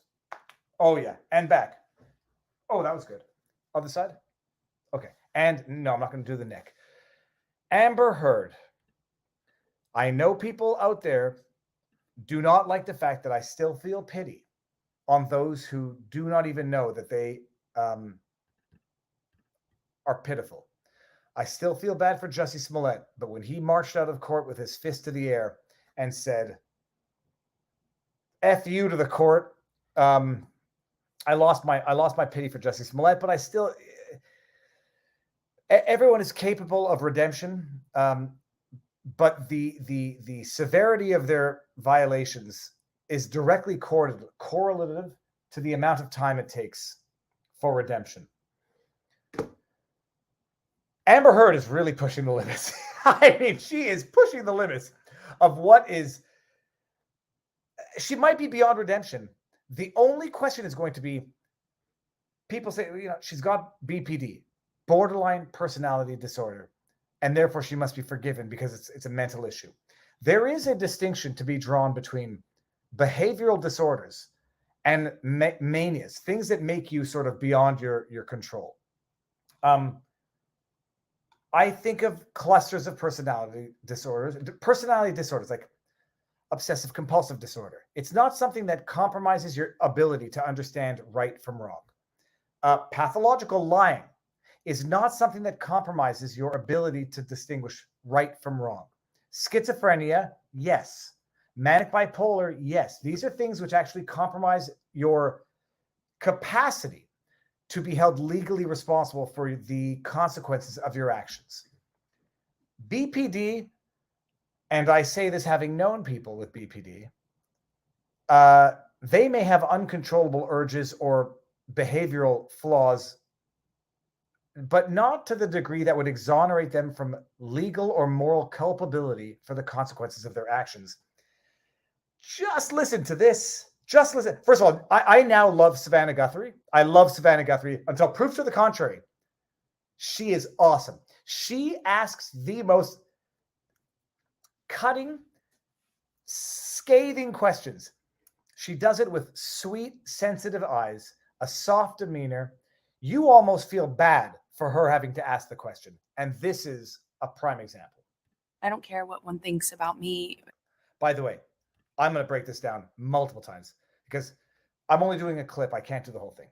Speaker 3: Oh, yeah. And back. Oh, that was good. Other side? Okay. And no, I'm not going to do the neck. Amber Heard. I know people out there do not like the fact that I still feel pity on those who do not even know that they are pitiful. I still feel bad for Jussie Smollett, but when he marched out of court with his fist to the air and said, F you to the court, I lost my pity for Jussie Smollett, but I still, everyone is capable of redemption. But the severity of their violations is directly correlative to the amount of time it takes for redemption. Amber Heard is really pushing the limits. I mean, she is pushing the limits of what is. She might be beyond redemption. The only question is going to be, people say, she's got BPD, borderline personality disorder, and therefore she must be forgiven because it's a mental issue. There is a distinction to be drawn between behavioral disorders and manias, things that make you sort of beyond your control. I think of clusters of personality disorders like obsessive compulsive disorder. It's not something that compromises your ability to understand right from wrong. Pathological lying is not something that compromises your ability to distinguish right from wrong. Schizophrenia, yes. Manic bipolar, yes. These are things which actually compromise your capacity to be held legally responsible for the consequences of your actions. BPD, and I say this having known people with BPD, they may have uncontrollable urges or behavioral flaws, but not to the degree that would exonerate them from legal or moral culpability for the consequences of their actions. Just listen to this. Just listen. First of all, I now love Savannah Guthrie. I love Savannah Guthrie until proof to the contrary. She is awesome. She asks the most cutting, scathing questions. She does it with sweet, sensitive eyes, a soft demeanor. You almost feel bad for her having to ask the question. And this is a prime example.
Speaker 9: I don't care what one thinks about me.
Speaker 3: By the way, I'm going to break this down multiple times because I'm only doing a clip. I can't do the whole thing.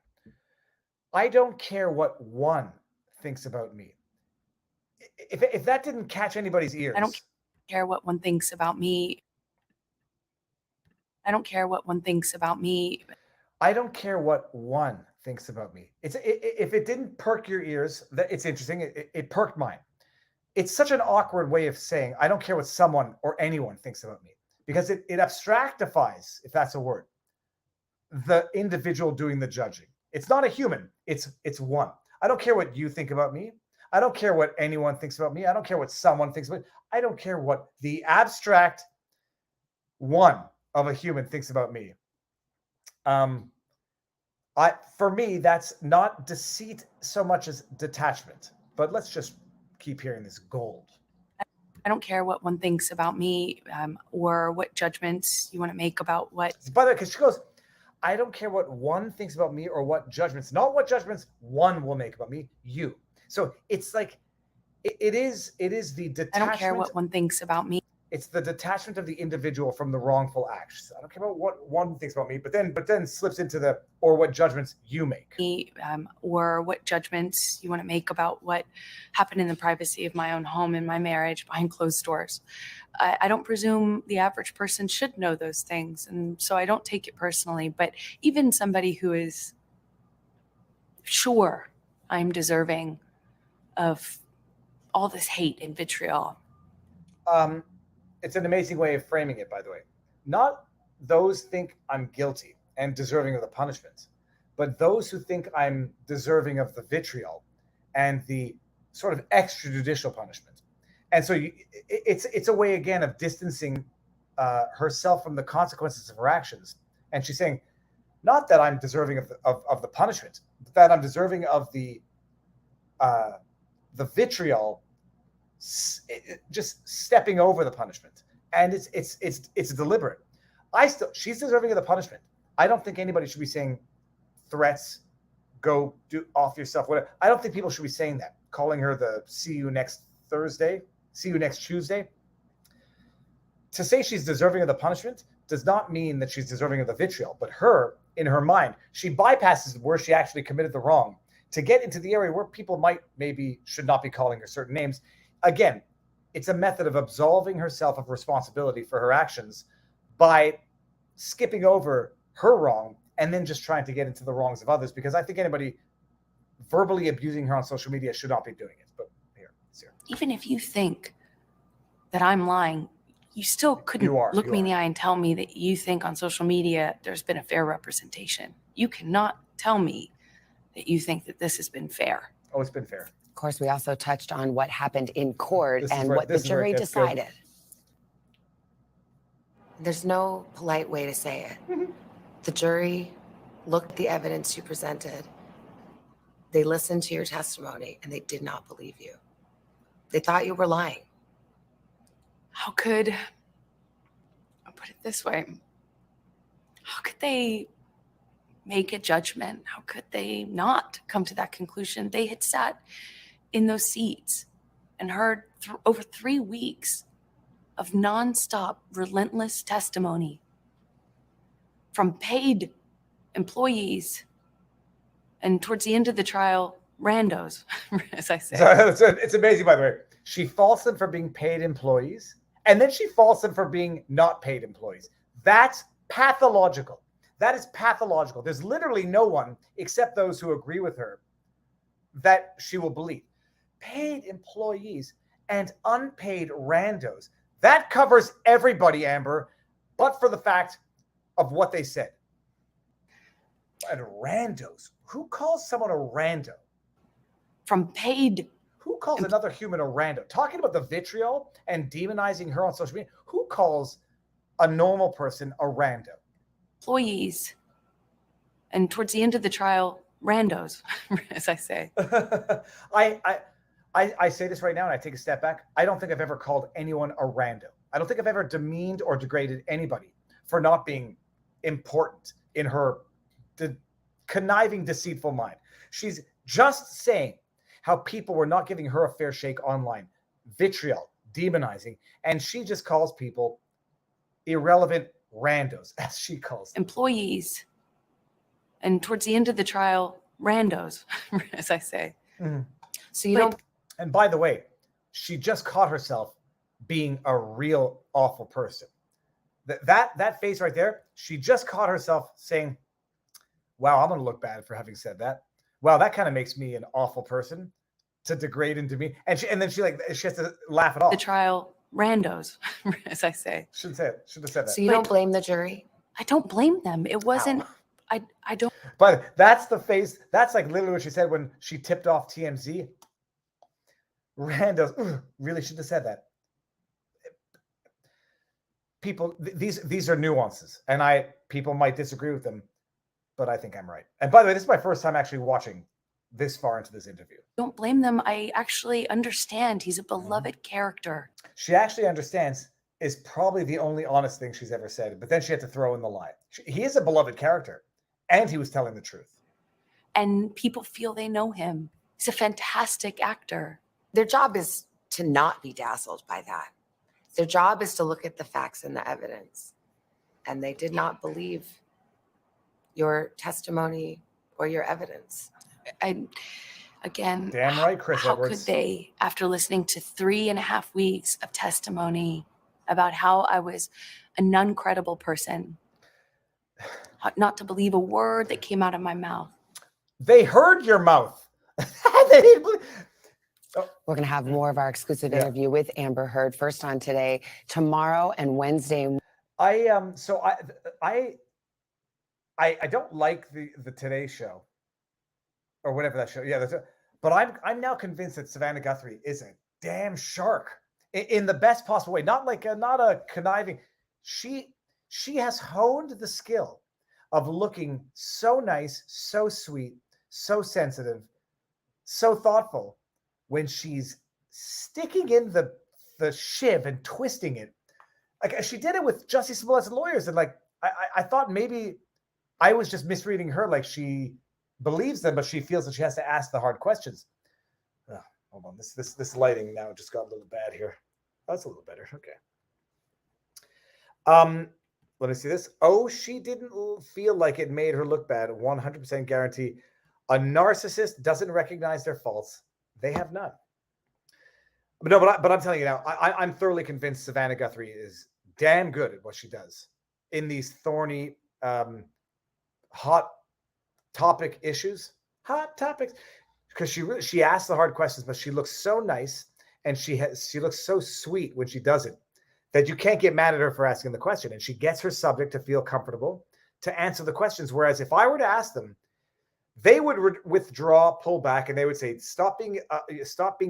Speaker 3: I don't care what one thinks about me. If that didn't catch anybody's ears.
Speaker 9: I don't care what one thinks about me. I don't care what one thinks about me.
Speaker 3: I don't care what one thinks about me. If it didn't perk your ears, it's interesting. It perked mine. It's such an awkward way of saying, I don't care what someone or anyone thinks about me, because it abstractifies, if that's a word, the individual doing the judging. It's not a human. It's one. I don't care what you think about me. I don't care what anyone thinks about me. I don't care what someone thinks about me. I don't care what the abstract one of a human thinks about me. For me, that's not deceit so much as detachment. But let's just keep hearing this gold.
Speaker 9: I don't care what one thinks about me, or what judgments you want to make about what.
Speaker 3: By the way, because she goes, I don't care what one thinks about me or what judgments, not what judgments one will make about me, you. So it's like, it is the detachment.
Speaker 9: I don't care what one thinks about me.
Speaker 3: It's the detachment of the individual from the wrongful acts. I don't care about what one thinks about me, but then slips into or what judgments you make.
Speaker 9: Or what judgments you want to make about what happened in the privacy of my own home, in my marriage, behind closed doors. I don't presume the average person should know those things. And so I don't take it personally. But even somebody who is sure I'm deserving of all this hate and vitriol.
Speaker 3: It's an amazing way of framing it, by the way. Not those think I'm guilty and deserving of the punishment, but those who think I'm deserving of the vitriol and the sort of extrajudicial punishment. And so it's a way, again, of distancing herself from the consequences of her actions. And she's saying, not that I'm deserving of the punishment, but that I'm deserving of the vitriol, just stepping over the punishment. And it's deliberate. She's deserving of the punishment. I don't think anybody should be saying threats, go do off yourself, whatever. I don't think people should be saying that, calling her the see you next Thursday, see you next Tuesday. To say she's deserving of the punishment does not mean that she's deserving of the vitriol, but in her mind, she bypasses where she actually committed the wrong to get into the area where people should not be calling her certain names. Again, it's a method of absolving herself of responsibility for her actions by skipping over her wrong and then just trying to get into the wrongs of others, because I think anybody verbally abusing her on social media should not be doing it. But here.
Speaker 9: Even if you think that I'm lying, you still couldn't
Speaker 3: You are,
Speaker 9: look
Speaker 3: you
Speaker 9: me in
Speaker 3: are.
Speaker 9: the eye and tell me that you think on social media there's been a fair representation. You cannot tell me that you think that this has been fair.
Speaker 3: Oh, it's been fair.
Speaker 10: Of course, we also touched on what happened in court
Speaker 3: This is
Speaker 10: and
Speaker 3: where-
Speaker 10: what the
Speaker 3: this is where it
Speaker 10: jury
Speaker 3: gets good.
Speaker 10: decided. There's no polite way to say it. The jury looked at the evidence you presented. They listened to your testimony and they did not believe you. They thought you were lying.
Speaker 9: How could, I'll put it this way, how could they make a judgment? How could they not come to that conclusion? They had sat in those seats and heard over 3 weeks of nonstop, relentless testimony from paid employees, and towards the end of the trial, randos, as I say.
Speaker 3: So it's amazing, by the way. She faults them for being paid employees, and then she faults them for being not paid employees. That's pathological. That is pathological. There's literally no one except those who agree with her that she will believe. Paid employees and unpaid randos. That covers everybody, Amber, but for the fact of what they said. And randos. Who calls someone a rando?
Speaker 9: From paid.
Speaker 3: Who calls another human a rando? Talking about the vitriol and demonizing her on social media. Who calls a normal person a rando?
Speaker 9: Employees. And towards the end of the trial, randos, as I say.
Speaker 3: I say this right now and I take a step back. I don't think I've ever called anyone a rando. I don't think I've ever demeaned or degraded anybody for not being important in her conniving, deceitful mind. She's just saying how people were not giving her a fair shake online, vitriol, demonizing, and she just calls people irrelevant randos, as she calls them.
Speaker 9: Employees. And towards the end of the trial, randos, as I say.
Speaker 3: Mm-hmm.
Speaker 10: So you don't.
Speaker 3: And by the way, she just caught herself being a real awful person. That face right there, she just caught herself saying, wow, I'm going to look bad for having said that. Wow, that kind of makes me an awful person to degrade and demean. And then she has to laugh it off.
Speaker 9: The trial, randos, as I say.
Speaker 3: Shouldn't have said that.
Speaker 10: So you don't blame the jury?
Speaker 9: I don't blame them. It wasn't, I don't.
Speaker 3: But that's the face. That's like literally what she said when she tipped off TMZ. Randos, really should have said that. People, these are nuances, and people might disagree with them, but I think I'm right. And by the way, this is my first time actually watching this far into this interview.
Speaker 9: Don't blame them. I actually understand. He's a beloved character.
Speaker 3: She actually understands is probably the only honest thing she's ever said, but then she had to throw in the lie. He is a beloved character, and he was telling the truth.
Speaker 9: And people feel they know him. He's a fantastic actor.
Speaker 10: Their job is to not be dazzled by that. Their job is to look at the facts and the evidence. And they did not believe your testimony or your evidence.
Speaker 9: Again,
Speaker 3: damn right, Chris
Speaker 9: how
Speaker 3: Edwards.
Speaker 9: could they, after listening to 3.5 weeks of testimony about how I was a non-credible person, not to believe a word that came out of my mouth?
Speaker 3: They heard your mouth. They didn't believe.
Speaker 10: We're going to have more of our exclusive interview with Amber Heard first on Today, tomorrow, and Wednesday.
Speaker 3: I don't like the Today Show or whatever that show. Yeah, but I'm now convinced that Savannah Guthrie is a damn shark in the best possible way. Not a conniving. She has honed the skill of looking so nice, so sweet, so sensitive, so thoughtful when she's sticking in the shiv and twisting it. Like she did it with Jussie Smollett's lawyers. And like, I thought maybe I was just misreading her. Like she believes them, but she feels that she has to ask the hard questions. Oh, hold on. This lighting now just got a little bad here. That's a little better. Okay. Let me see this. Oh, she didn't feel like it made her look bad. 100% guarantee. A narcissist doesn't recognize their faults. They have none. But no, but I'm telling you now, I'm thoroughly convinced Savannah Guthrie is damn good at what she does in these thorny, hot topic issues. Hot topics. Because she asks the hard questions, but she looks so nice and she looks so sweet when she does it that you can't get mad at her for asking the question. And she gets her subject to feel comfortable to answer the questions. Whereas if I were to ask them, they would withdraw, pull back, and they would say, stop being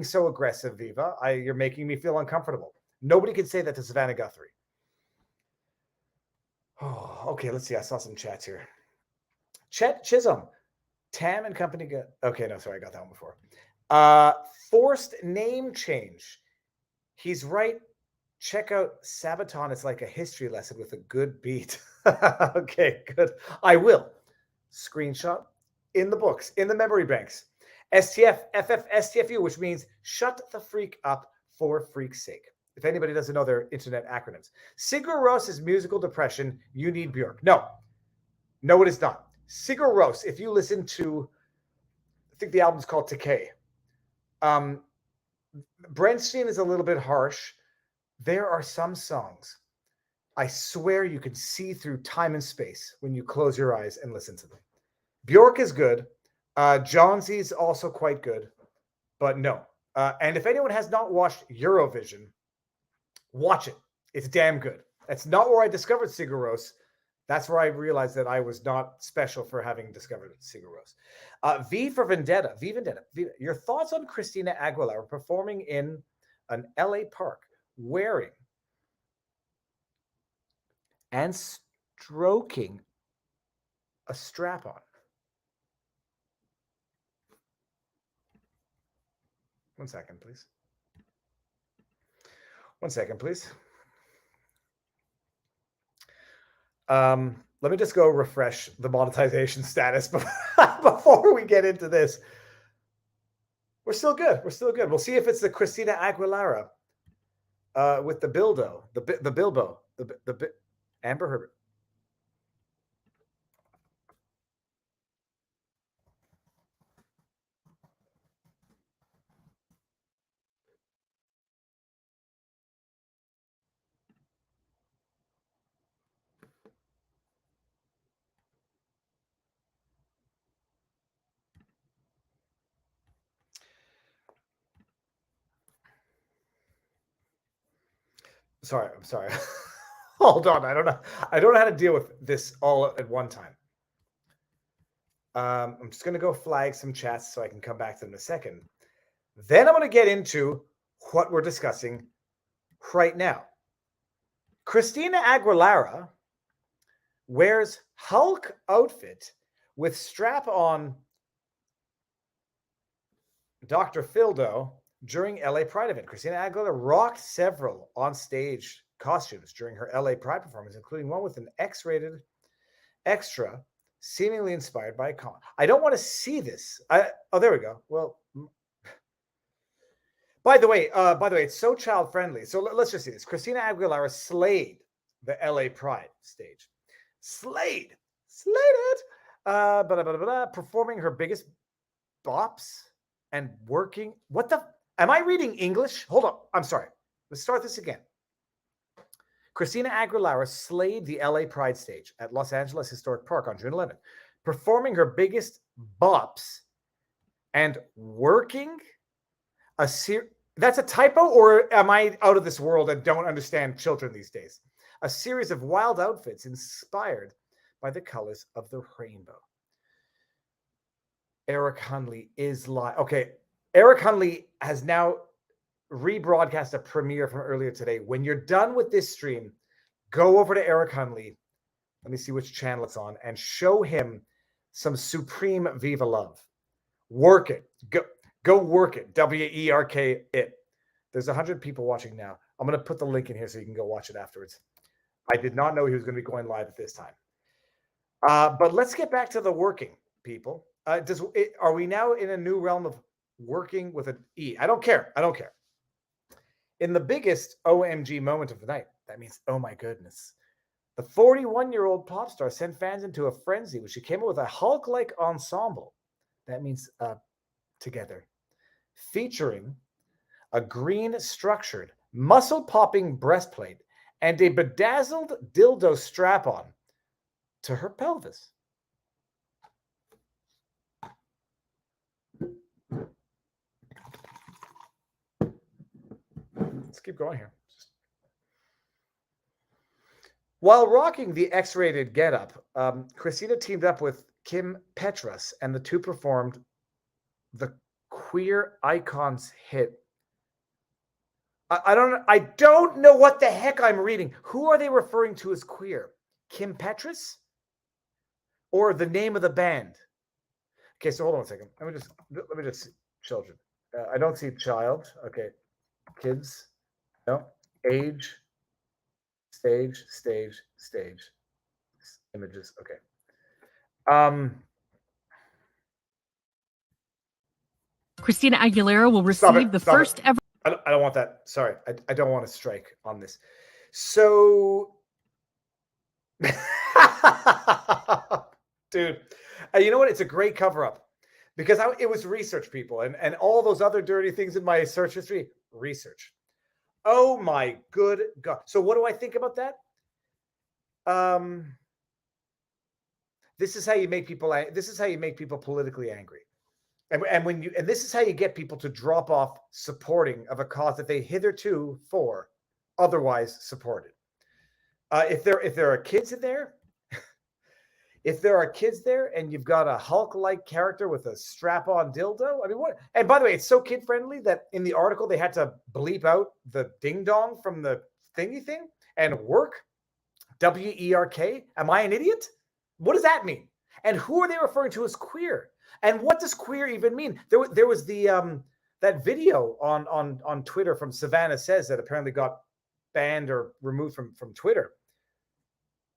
Speaker 3: so aggressive, Viva. You're making me feel uncomfortable. Nobody could say that to Savannah Guthrie. Oh, okay, let's see. I saw some chats here. Chet Chisholm, Tam and Company. Okay, no, sorry, I got that one before. Forced name change. He's right. Check out Sabaton. It's like a history lesson with a good beat. Okay, good. I will. Screenshot in the books, in the memory banks. STF, FF, STFU, which means shut the freak up for freak's sake. If anybody doesn't know their internet acronyms. Sigur Rós is musical depression. You need Björk. No, it is not. Sigur Rós, if you listen to, I think the album's called Decay. Bernstein is a little bit harsh. There are some songs, I swear you can see through time and space when you close your eyes and listen to them. Björk is good. Johnsey's also quite good, but no. And if anyone has not watched Eurovision, watch it. It's damn good. That's not where I discovered Sigur Rós. That's where I realized that I was not special for having discovered Sigur Rós. V for Vendetta. V Vendetta. Your thoughts on Christina Aguilera performing in an LA park wearing and stroking a strap-on? One second, please. Let me just go refresh the monetization status before we get into this. We're still good. We'll see if it's the Christina Aguilera with the Bilbo, the Amber Herbert. I'm sorry. Hold on. I don't know how to deal with this all at one time. I'm just going to go flag some chats so I can come back to them in a second. Then I'm going to get into what we're discussing right now. Christina Aguilera wears Hulk outfit with strap-on Dr. Phildo during LA Pride event. Christina Aguilera rocked several on-stage costumes during her LA Pride performance, including one with an X-rated extra, seemingly inspired by a comic. I don't want to see this. Oh, there we go. Well, by the way, it's so child-friendly. So let's just see this. Christina Aguilera slayed the LA Pride stage. Slayed it. Performing her biggest bops and working. What the? Am I reading English? Hold on. I'm sorry. Let's start this again. Christina Aguilera slayed the LA Pride stage at Los Angeles Historic Park on June 11th, performing her biggest bops and working a series. That's a typo, or am I out of this world and don't understand children these days? A series of wild outfits inspired by the colors of the rainbow. Eric Hunley is live. Okay, Eric Hunley has now rebroadcast a premiere from earlier today. When you're done with this stream, go over to Eric Hunley. Let me see which channel it's on and show him some supreme Viva love. Work it. Go work it. W-E-R-K it. There's 100 people watching now. I'm going to put the link in here so you can go watch it afterwards. I did not know he was going to be going live at this time. But let's get back to the working, people. Are we now in a new realm of working with an E? I don't care. In the biggest OMG moment of the night, that means, oh my goodness, the 41-year-old pop star sent fans into a frenzy when she came up with a Hulk-like ensemble. That means together, featuring a green structured, muscle-popping breastplate and a bedazzled dildo strap-on to her pelvis. Let's keep going here. While rocking the X-rated getup, Christina teamed up with Kim Petras, and the two performed the Queer Icons hit. I don't know what the heck I'm reading. Who are they referring to as queer? Kim Petras? Or the name of the band? Okay, so hold on a second. Let me just see. Children. I don't see child. Okay. Kids. No. Age. Stage. Images. Okay.
Speaker 11: Christina Aguilera will
Speaker 3: Stop
Speaker 11: receive
Speaker 3: it,
Speaker 11: the
Speaker 3: stop it.
Speaker 11: first ever.
Speaker 3: I don't want that. Sorry. I don't want to strike on this. So, dude, you know what? It's a great cover up because it was research, people, and all those other dirty things in my search history. Research. Oh my good God. So what do I think about that? This is how you make people. This is how you make people politically angry. And this is how you get people to drop off supporting of a cause that they hitherto otherwise supported. If there are kids in there, if there are kids there, and you've got a Hulk-like character with a strap-on dildo, I mean, what? And by the way, it's so kid-friendly that in the article they had to bleep out the ding-dong from the thingy thing and work. WERK. Am I an idiot? What does that mean? And who are they referring to as queer? And what does queer even mean? There was the that video on Twitter from Savannah Says that apparently got banned or removed from Twitter.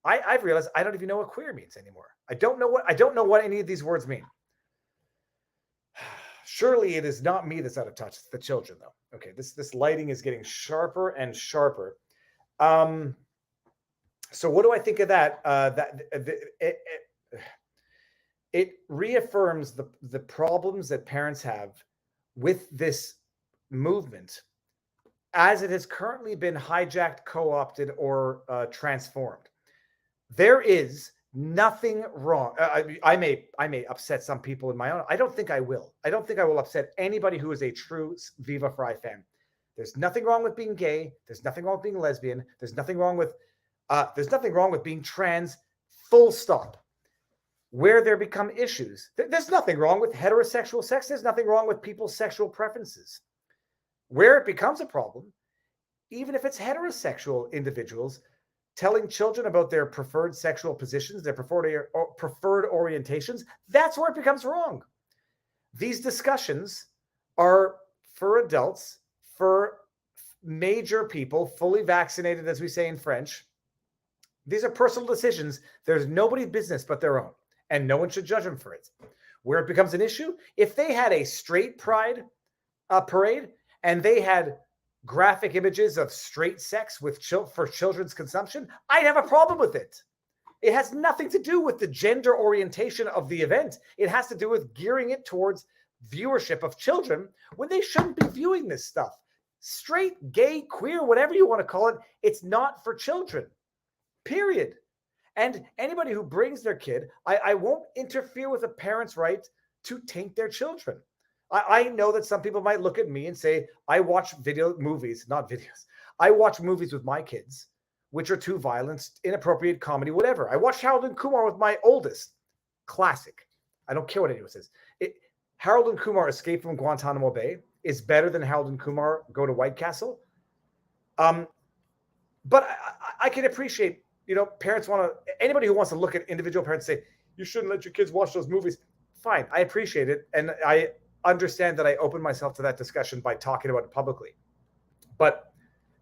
Speaker 3: I've realized I don't even know what queer means anymore. I don't know what any of these words mean. Surely it is not me that's out of touch. It's the children, though. Okay, this lighting is getting sharper and sharper. So what do I think of that? It reaffirms the problems that parents have with this movement as it has currently been hijacked, co-opted, or transformed. There is nothing wrong. I may upset some people in my own. I don't think I will. I don't think I will upset anybody who is a true Viva Fry fan. There's nothing wrong with being gay. There's nothing wrong with being lesbian. There's nothing wrong with being trans. Full stop. Where there become issues, there's nothing wrong with heterosexual sex. There's nothing wrong with people's sexual preferences. Where it becomes a problem, even if it's heterosexual individuals telling children about their preferred sexual positions, their preferred orientations, that's where it becomes wrong. These discussions are for adults, for major people, fully vaccinated, as we say in French. These are personal decisions. There's nobody's business but their own, and no one should judge them for it. Where it becomes an issue, if they had a straight pride parade and they had graphic images of straight sex for children's consumption, I'd have a problem with it. It has nothing to do with the gender orientation of the event. It has to do with gearing it towards viewership of children when they shouldn't be viewing this stuff. Straight, gay, queer, whatever you want to call it, it's not for children. Period. And anybody who brings their kid, I won't interfere with a parent's right to taint their children. I know that some people might look at me and say, I watch movies with my kids, which are too violent, inappropriate comedy, whatever. I watch Harold and Kumar with my oldest. Classic. I don't care what anyone says. Harold and Kumar Escape from Guantanamo Bay is better than Harold and Kumar Go to White Castle. But I can appreciate, parents anybody who wants to look at individual parents say, you shouldn't let your kids watch those movies. Fine. I appreciate it. And I understand that I open myself to that discussion by talking about it publicly. But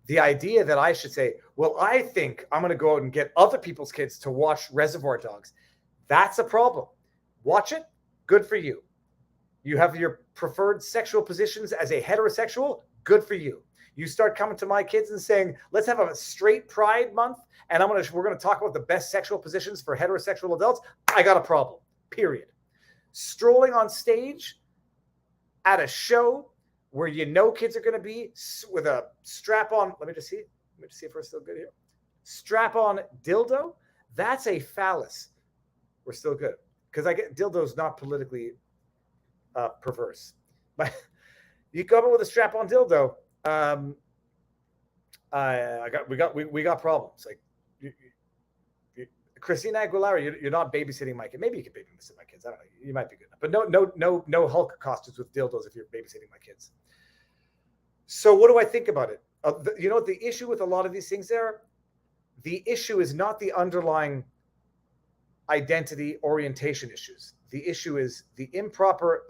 Speaker 3: the idea that I should say, well, I think I'm going to go out and get other people's kids to watch Reservoir Dogs, that's a problem. Watch it. Good for you. You have your preferred sexual positions as a heterosexual. Good for you. You start coming to my kids and saying, let's have a straight pride month, and we're going to talk about the best sexual positions for heterosexual adults. I got a problem. Period. Strolling on stage at a show where kids are going to be with a strap-on, let me just see if we're still good here. Strap-on dildo, that's a phallus. We're still good. Because I get dildo's not politically perverse. But you come up with a strap-on dildo, we got problems. Like Christina Aguilera, you're not babysitting my kid. Maybe you could babysit my kids. I don't know. You might be good enough. But no Hulk costumes with dildos if you're babysitting my kids. So what do I think about it? The issue with a lot of these things there, the issue is not the underlying identity orientation issues. The issue is the improper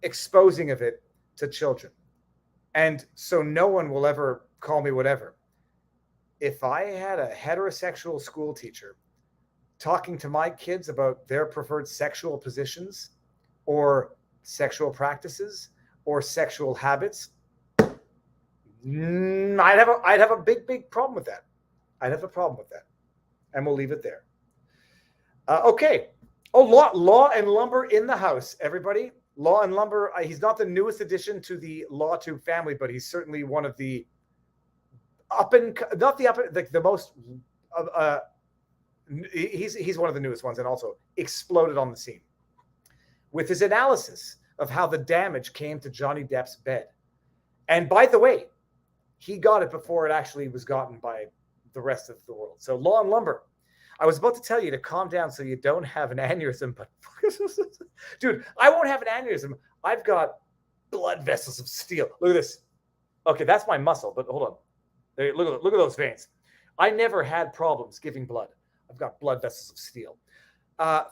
Speaker 3: exposing of it to children. And so no one will ever call me whatever. If I had a heterosexual school teacher talking to my kids about their preferred sexual positions or sexual practices or sexual habits, I'd have a big problem with that. I'd have a problem with that. And we'll leave it there. Okay. Oh, Law and Lumber in the house, everybody. Law and Lumber. He's not the newest addition to the LawTube family, but he's certainly one of the he's one of the newest ones, and also exploded on the scene with his analysis of how the damage came to Johnny Depp's bed. And by the way, he got it before it actually was gotten by the rest of the world. So Law and Lumber. I was about to tell you to calm down so you don't have an aneurysm, but dude, I won't have an aneurysm. I've got blood vessels of steel. Look at this. Okay, that's my muscle, but hold on. There, look at those veins. I never had problems giving blood. I've got blood vessels of steel.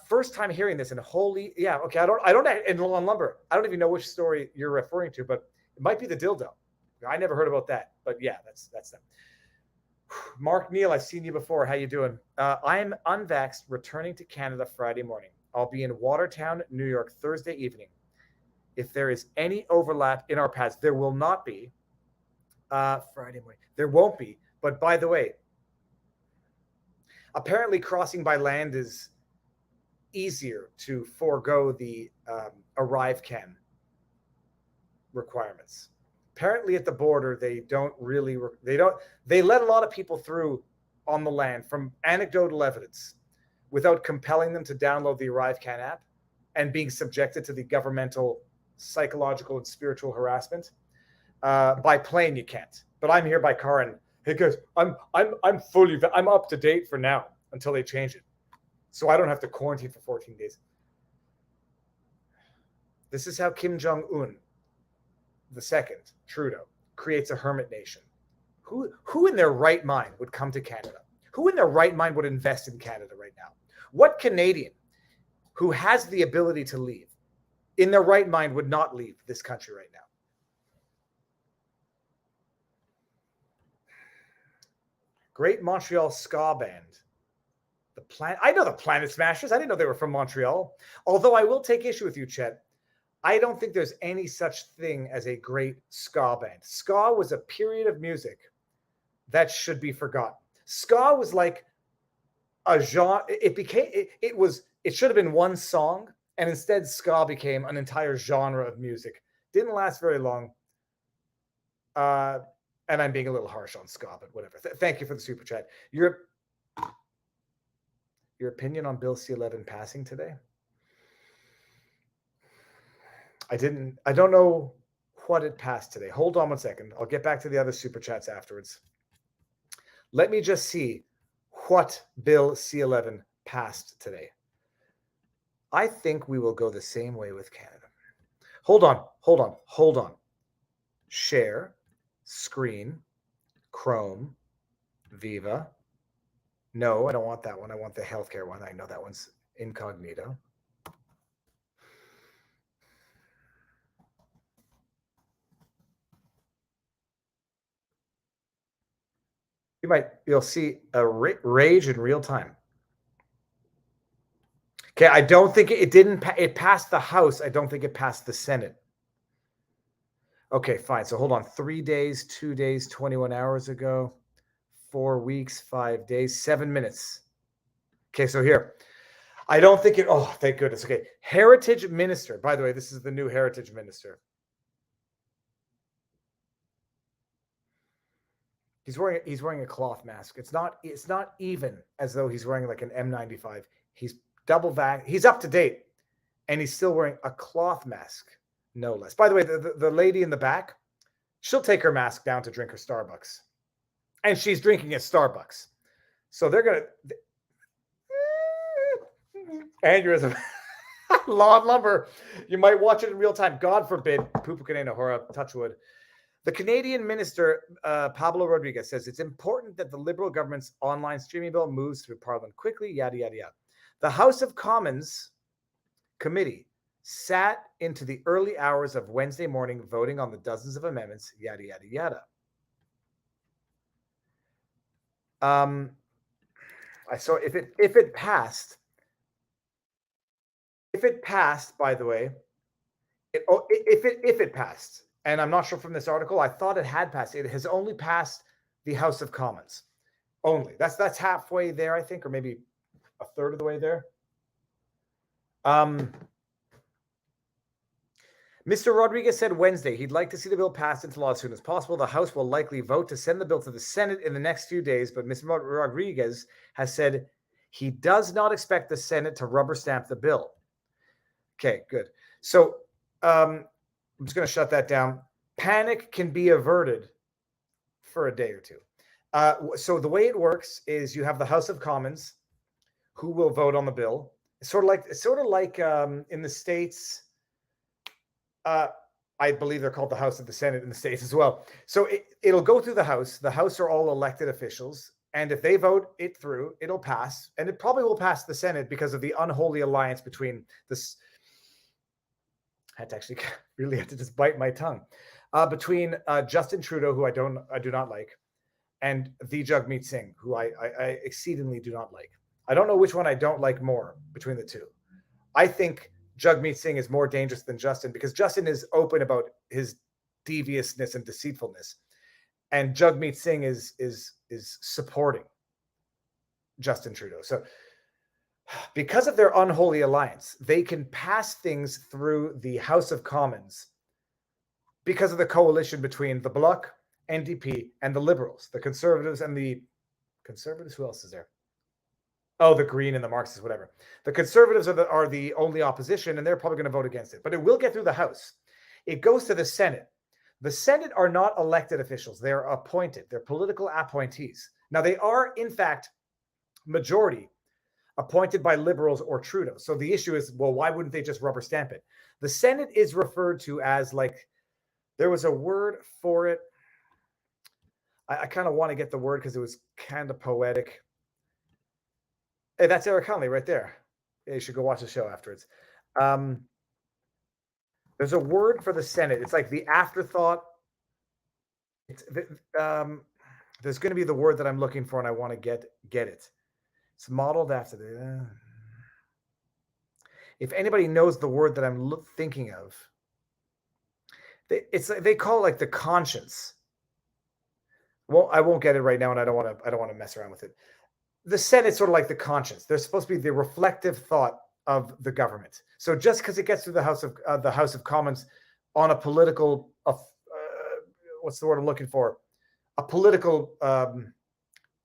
Speaker 3: First time hearing this, and okay. I don't in Law and Lumber. I don't even know which story you're referring to, but it might be the dildo. I never heard about that, but yeah, that's them. Mark Neal, I've seen you before. How you doing? I'm unvaxxed, returning to Canada Friday morning. I'll be in Watertown, New York, Thursday evening. If there is any overlap in our paths, there will not be. Friday morning. There won't be. But by the way, apparently crossing by land is easier to forego the ArriveCan requirements. Apparently at the border, they let a lot of people through on the land from anecdotal evidence without compelling them to download the ArriveCan app and being subjected to the governmental psychological and spiritual harassment. By plane, you can't. But I'm here by car, and hey guys, I'm up to date for now until they change it. So I don't have to quarantine for 14 days. This is how Kim Jong-un, the second, Trudeau, creates a hermit nation. Who in their right mind would come to Canada? Who in their right mind would invest in Canada right now? What Canadian who has the ability to leave in their right mind would not leave this country right now? Great Montreal ska band. I know the Planet Smashers. I didn't know they were from Montreal. Although I will take issue with you, Chet. I don't think there's any such thing as a great ska band. Ska was a period of music that should be forgotten. Ska was like a genre. It should have been one song, and instead ska became an entire genre of music. Didn't last very long. And I'm being a little harsh on ska, but whatever. Thank you for the super chat. Your opinion on Bill C-11 passing today? I don't know what it passed today. Hold on one second. I'll get back to the other super chats afterwards. Let me just see what Bill C-11 passed today. I think we will go the same way with Canada. Hold on. Share, screen, Chrome, Viva. No, I don't want that one. I want the healthcare one. I know that one's incognito. You'll see a rage in real time. Okay, I don't think it passed the House. I don't think it passed the Senate. Okay, fine. So hold on. 3 days, 2 days, 21 hours ago, 4 weeks, 5 days, 7 minutes. Okay, so here. I don't think it. Oh, thank goodness. Okay. Heritage Minister. By the way, this is the new Heritage Minister. He's wearing a cloth mask. It's not even as though he's wearing like an M95. He's double vax. He's up to date, and he's still wearing a cloth mask, no less. By the way, the lady in the back, she'll take her mask down to drink her Starbucks, and she's drinking at Starbucks. So they're going to aneurysm. Law and Lumber. You might watch it in real time. God forbid. Pupukanena Hora, touchwood. The Canadian minister, Pablo Rodriguez, says it's important that the Liberal government's online streaming bill moves through Parliament quickly, yada, yada, yada. The House of Commons committee sat into the early hours of Wednesday morning voting on the dozens of amendments, yada, yada, yada. So if it passed, by the way, if it passed, and I'm not sure from this article, I thought it had passed. It has only passed the House of Commons. Only. That's halfway there, I think, or maybe a third of the way there. Mr. Rodriguez said Wednesday he'd like to see the bill passed into law as soon as possible. The House will likely vote to send the bill to the Senate in the next few days, but Mr. Rodriguez has said he does not expect the Senate to rubber stamp the bill. Okay, good. So I'm just going to shut that down. Panic can be averted for a day or two. So the way it works is you have the House of Commons who will vote on the bill. It's sort of like in the States. I believe they're called the House of the Senate in the States as well. So it'll go through the House. The House are all elected officials. And if they vote it through, it'll pass. And it probably will pass the Senate because of the unholy alliance between this. I had to actually really have to just bite my tongue. Between Justin Trudeau, who I do not like, and the Jagmeet Singh, who I exceedingly do not like. I don't know which one I don't like more between the two. I think Jagmeet Singh is more dangerous than Justin because Justin is open about his deviousness and deceitfulness, and Jagmeet Singh is supporting Justin Trudeau. So because of their unholy alliance, they can pass things through the House of Commons because of the coalition between the Bloc, NDP, and the Liberals, the Conservatives and the Conservatives. Who else is there? Oh, the Green and the Marxists, whatever. The Conservatives are the only opposition, and they're probably going to vote against it. But it will get through the House. It goes to the Senate. The Senate are not elected officials. They're appointed. They're political appointees. Now, they are, in fact, majority appointed by Liberals or Trudeau. So the issue is, well, why wouldn't they just rubber stamp it? The Senate is referred to as, like, there was a word for it. I kind of want to get the word because it was kind of poetic. Hey, that's Eric Hunley right there. You should go watch the show afterwards. There's a word for the Senate. It's like the afterthought. There's going to be the word that I'm looking for, and I want to get it. It's modeled after the. If anybody knows the word that I'm thinking of, they call it like the conscience. Well, I won't get it right now, and I don't want to mess around with it. The Senate's sort of like the conscience. They're supposed to be the reflective thought of the government. So just because it gets through the House of Commons on a political, what's the word I'm looking for? A political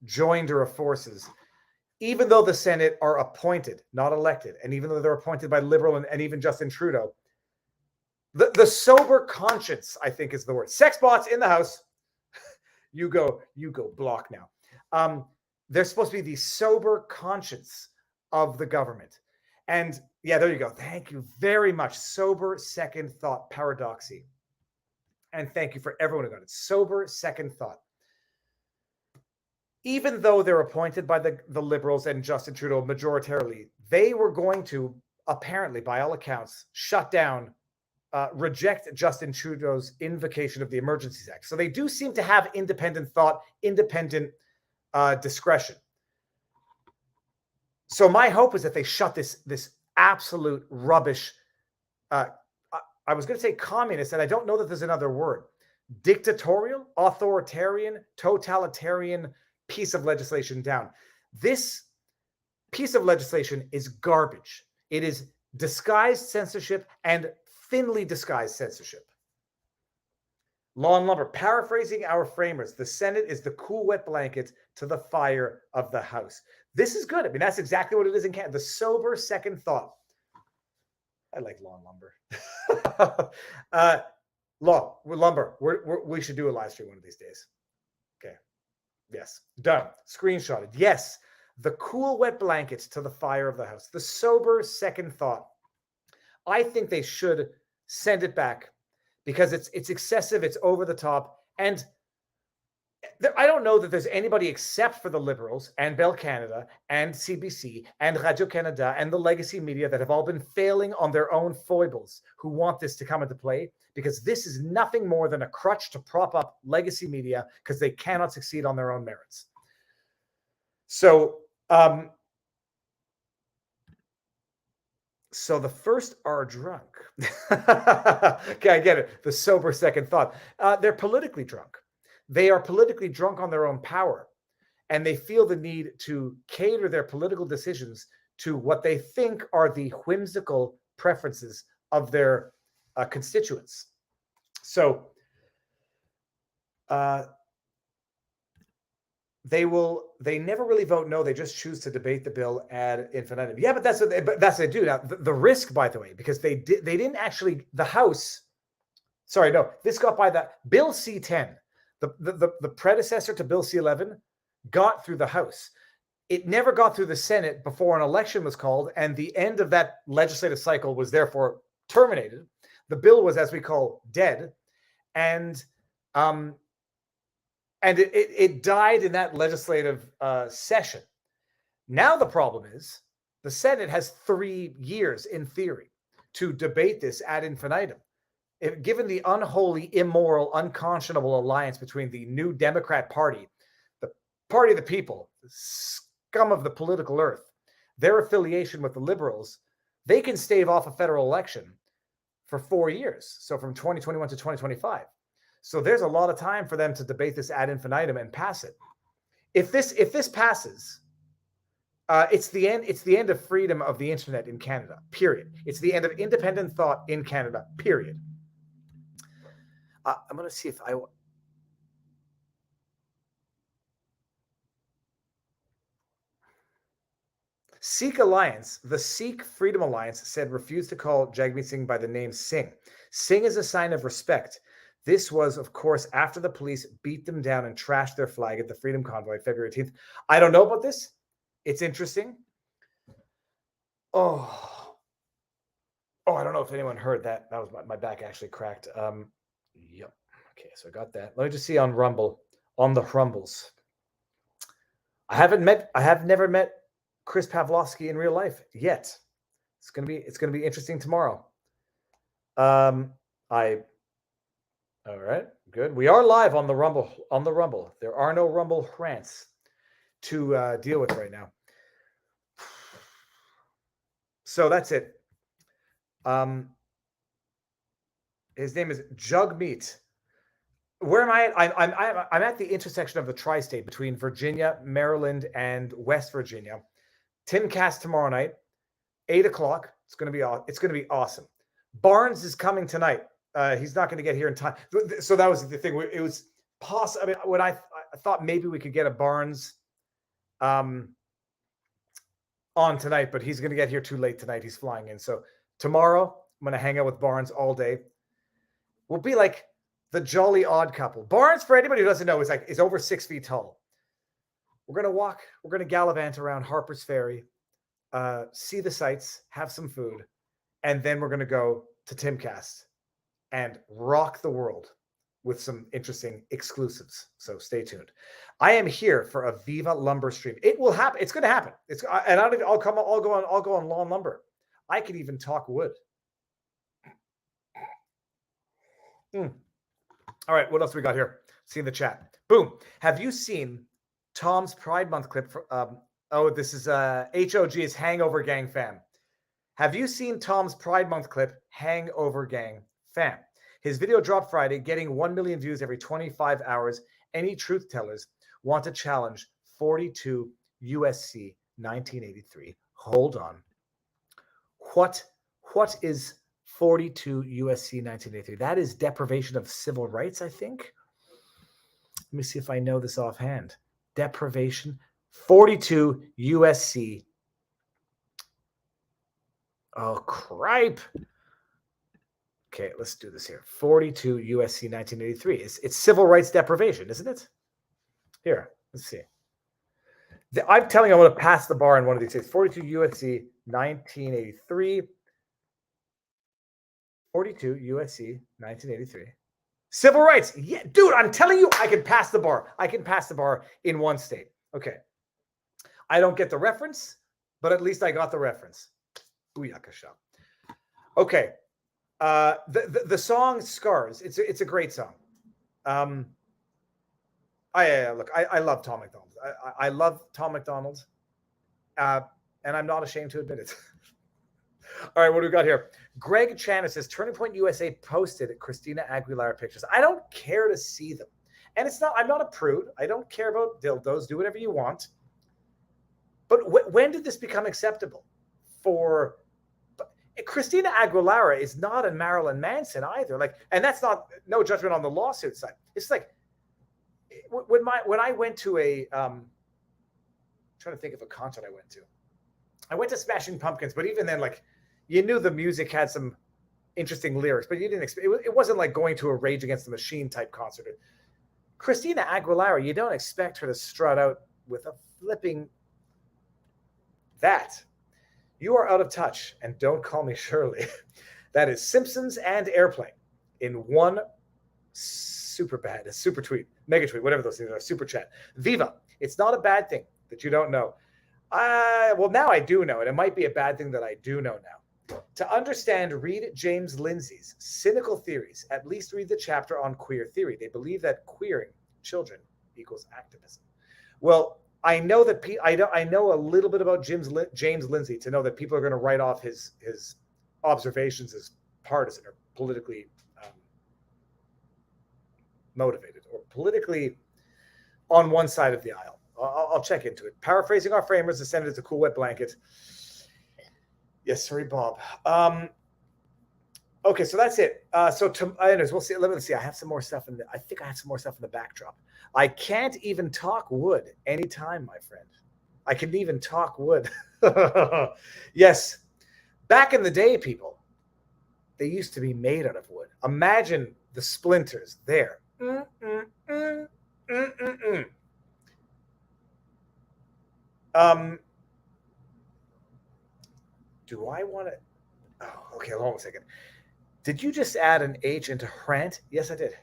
Speaker 3: joinder of forces. Even though the Senate are appointed, not elected, and even though they're appointed by Liberal and even Justin Trudeau, the sober conscience, I think, is the word. Sex bots in the House. You go Block now. They're supposed to be the sober conscience of the government. And yeah, there you go. Thank you very much. Sober second thought, paradoxy. And thank you for everyone who got it. Sober second thought. Even though they're appointed by the Liberals and Justin Trudeau majoritarily, they were going to, apparently, by all accounts, shut down, reject Justin Trudeau's invocation of the Emergencies Act. So they do seem to have independent thought, independent discretion. So my hope is that they shut this absolute rubbish. I was going to say communist, and I don't know that there's another word. Dictatorial, authoritarian, totalitarian piece of legislation down. This piece of legislation is garbage. It is disguised censorship and thinly disguised censorship. Law and Lumber, paraphrasing our framers, the Senate is the cool, wet blanket to the fire of the House. This is good. I mean, that's exactly what it is in Canada. The sober second thought. I like Law and Lumber. Lumber. We should do a live stream one of these days. Okay. Yes. Done. Screenshotted. Yes. The cool, wet blankets to the fire of the House. The sober second thought. I think they should send it back because it's excessive. It's over the top. And I don't know that there's anybody except for the Liberals and Bell Canada and CBC and Radio-Canada and the legacy media that have all been failing on their own foibles who want this to come into play, because this is nothing more than a crutch to prop up legacy media because they cannot succeed on their own merits. So, so the first are drunk. Okay, I get it. The sober second thought. They're politically drunk. They are politically drunk on their own power, and they feel the need to cater their political decisions to what they think are the whimsical preferences of their constituents. So they never really vote no. They just choose to debate the bill ad infinitum. Yeah, but that's what they do. Now, the risk, by the way, because they didn't actually, the House, sorry, no, this got by the Bill C-10. The predecessor to Bill C-11 got through the House. It never got through the Senate before an election was called, and the end of that legislative cycle was therefore terminated. The bill was, as we call, dead, and it died in that legislative session. Now the problem is the Senate has 3 years, in theory, to debate this ad infinitum. Given the unholy, immoral, unconscionable alliance between the New Democrat Party, the Party of the People, the scum of the political earth, their affiliation with the Liberals, they can stave off a federal election for 4 years. So from 2021 to 2025. So there's a lot of time for them to debate this ad infinitum and pass it. If this passes, it's the end of freedom of the internet in Canada, period. It's the end of independent thought in Canada, period. I'm going to see if I... Sikh Alliance, the Sikh Freedom Alliance, said refuse to call Jagmeet Singh by the name Singh. Singh is a sign of respect. This was, of course, after the police beat them down and trashed their flag at the Freedom Convoy February 18th. I don't know about this. It's interesting. Oh, I don't know if anyone heard that. That was my back actually cracked. Yep. Okay, so I got that. Let me just see on Rumble, on the Rumbles. I have never met Chris Pavlovsky in real life yet. It's gonna be interesting tomorrow. All right, good. We are live on the Rumble. There are no Rumble rants to deal with right now. So that's it. His name is Jagmeet. Where am I? I'm at the intersection of the tri-state between Virginia, Maryland, and West Virginia. Timcast tomorrow night, 8:00. It's gonna be awesome. Barnes is coming tonight. He's not going to get here in time. So that was the thing. It was possible. I mean, when I thought maybe we could get a Barnes on tonight, but he's going to get here too late tonight. He's flying in. So tomorrow, I'm going to hang out with Barnes all day. We'll be like the jolly odd couple. Barnes, for anybody who doesn't know, is over 6 feet tall. We're going to walk. We're going to gallivant around Harper's Ferry, see the sights, have some food, and then we're going to go to Timcast and rock the world with some interesting exclusives. So stay tuned. I am here for a Viva Lumber stream. It will happen. It's going to happen. I'll go on Lawn Lumber. I could even talk wood. All right, what else we got here? See in the chat. Boom. Have you seen Tom's Pride Month clip? This is HOG's Hangover Gang fam. Have you seen Tom's Pride Month clip, Hangover Gang fam? His video dropped Friday, getting 1 million views every 25 hours. Any truth tellers want to challenge 42 USC 1983. Hold on. What is 42 USC 1983? That is deprivation of civil rights, I think. Let me see if I know this offhand. Deprivation. 42 USC. Oh, cripe. Okay, let's do this here. 42 USC 1983. It's civil rights deprivation, isn't it? Here, Let's see. I'm telling you, I'm going to pass the bar in one of these days. 42 USC 1983. 42 USC 1983. Civil rights. Yeah, dude, I'm telling you, I can pass the bar. I can pass the bar in one state. Okay. I don't get the reference, but at least I got the reference. Booyakasha. Okay. The song Scars. It's a great song. Look, I love Tom McDonald. I love Tom McDonald. And I'm not ashamed to admit it. All right, what do we got here? Greg Channa says Turning Point USA posted Christina Aguilera pictures. I don't care to see them. And I'm not a prude. I don't care about dildos. Do whatever you want. But when did this become acceptable? Christina Aguilera is not a Marilyn Manson either. And that's no judgment on the lawsuit side. It's like when I went to I'm trying to think of a concert I went to. I went to Smashing Pumpkins, but even then, you knew the music had some interesting lyrics, but you didn't expect it wasn't like going to a Rage Against the Machine type concert. Christina Aguilera, you don't expect her to strut out with a flipping that. You are out of touch, and don't call me Shirley. That is Simpsons and Airplane in one super tweet, mega tweet, whatever those things are, super chat. Viva, it's not a bad thing that you don't know. Well, now I do know it. It might be a bad thing that I do know now. To understand, read James Lindsay's cynical theories. At least read the chapter on queer theory. They believe that queering children equals activism. Well, I know that I know a little bit about James Lindsay to know that people are going to write off his observations as partisan or politically motivated or politically on one side of the aisle. I'll check into it. Paraphrasing our framers, the Senate is a cool wet blanket. Yes, sorry, Bob. Okay, so that's it. Anyways, we'll see. Let me see. I have some more stuff I think I have some more stuff in the backdrop. I can't even talk wood anytime, my friend. I can even talk wood. Yes. Back in the day, people, they used to be made out of wood. Imagine the splinters there. Do I want to? Oh, okay. Hold on a second. Did you just add an H into Hrant? Yes, I did.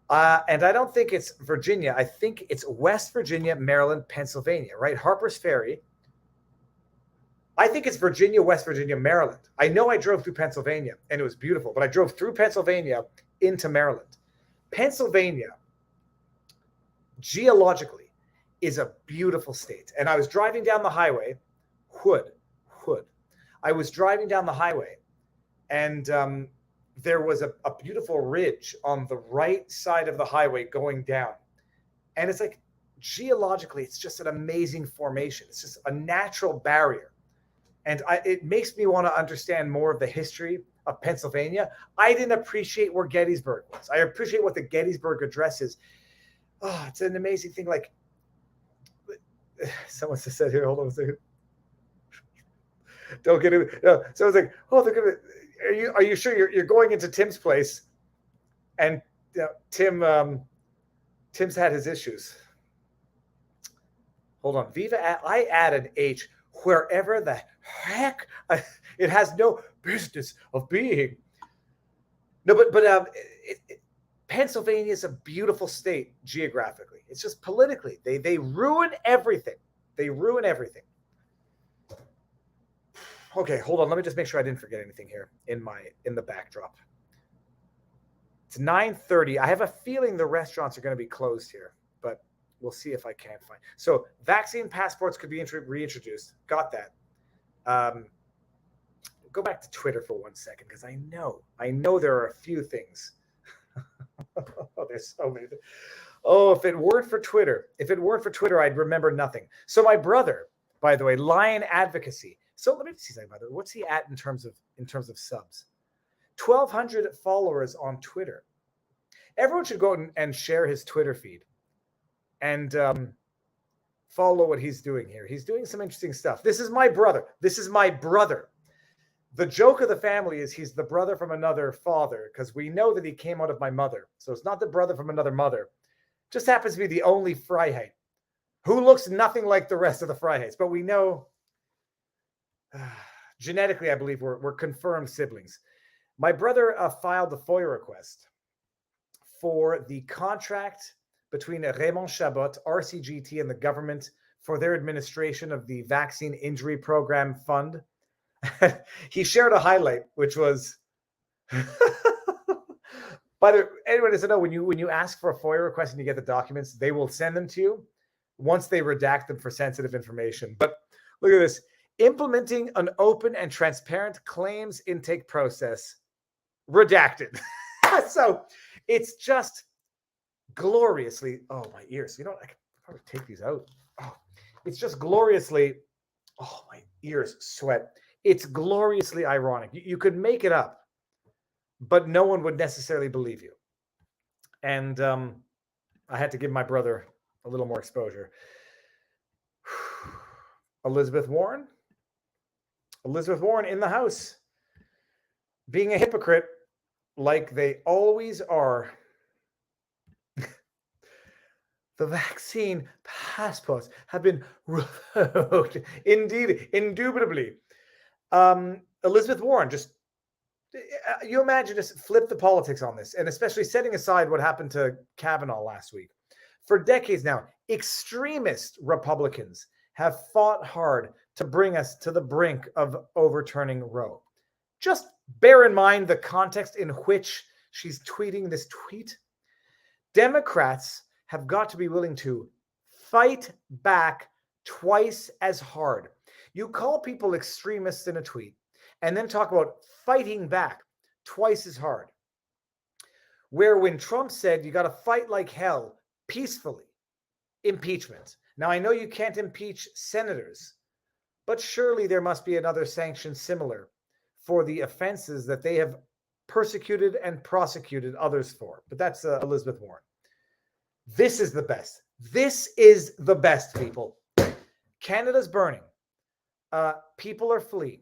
Speaker 3: And I don't think it's Virginia. I think it's West Virginia, Maryland, Pennsylvania, right? Harper's Ferry. I think it's Virginia, West Virginia, Maryland. I know I drove through Pennsylvania and it was beautiful, but I drove through Pennsylvania into Maryland. Pennsylvania, geologically, is a beautiful state. And I was driving down the highway, Hood. I was driving down the highway, and there was a beautiful ridge on the right side of the highway going down. And it's like, geologically, it's just an amazing formation. It's just a natural barrier. And it makes me want to understand more of the history of Pennsylvania. I didn't appreciate where Gettysburg was. I appreciate what the Gettysburg Address is. Oh, it's an amazing thing. Like, someone just said here, hold on a second. Don't get it. So I was like, oh, they're gonna. Are you sure you're going into Tim's place? And Tim's had his issues. Hold on, Viva. I added H wherever the heck it has no business of being. No, but Pennsylvania is a beautiful state geographically. It's just politically they ruin everything. They ruin everything. Okay, hold on. Let me just make sure I didn't forget anything here in the backdrop. It's 9:30. I have a feeling the restaurants are going to be closed here, but we'll see if I can't find. So vaccine passports could be reintroduced. Got that. Go back to Twitter for 1 second because I know there are a few things. Oh, there's so many. Oh, if it weren't for Twitter, I'd remember nothing. So my brother, by the way, Lion Advocacy. So let me see something about it. What's he at in terms of subs? 1,200 followers on Twitter. Everyone should go and share his Twitter feed and follow what he's doing here. He's doing some interesting stuff. This is my brother. The joke of the family is he's the brother from another father because we know that he came out of my mother. So it's not the brother from another mother. Just happens to be the only Freiheit who looks nothing like the rest of the Freiheits. But we know genetically, I believe we're confirmed siblings. My brother filed a FOIA request for the contract between Raymond Chabot, RCGT, and the government for their administration of the Vaccine Injury Program Fund. He shared a highlight, which was, by the way, anyone doesn't know, when you ask for a FOIA request and you get the documents, they will send them to you once they redact them for sensitive information. But look at this. Implementing an open and transparent claims intake process, redacted. So it's just gloriously, oh, my ears. You know, I can probably take these out. Oh, it's just gloriously, oh, my ears sweat. It's gloriously ironic. You could make it up, but no one would necessarily believe you. And I had to give my brother a little more exposure. Elizabeth Warren in the House, being a hypocrite like they always are. The vaccine passports have been revoked. Indeed, indubitably. Elizabeth Warren, just, you imagine, just flip the politics on this, and especially setting aside what happened to Kavanaugh last week. For decades now, extremist Republicans have fought hard to bring us to the brink of overturning Roe. Just bear in mind the context in which she's tweeting this tweet. Democrats have got to be willing to fight back twice as hard. You call people extremists in a tweet and then talk about fighting back twice as hard. Where when Trump said you got to fight like hell peacefully, impeachment. Now, I know you can't impeach senators, but surely there must be another sanction similar for the offenses that they have persecuted and prosecuted others for. But that's Elizabeth Warren. This is the best. This is the best, people. Canada's burning. People are fleeing.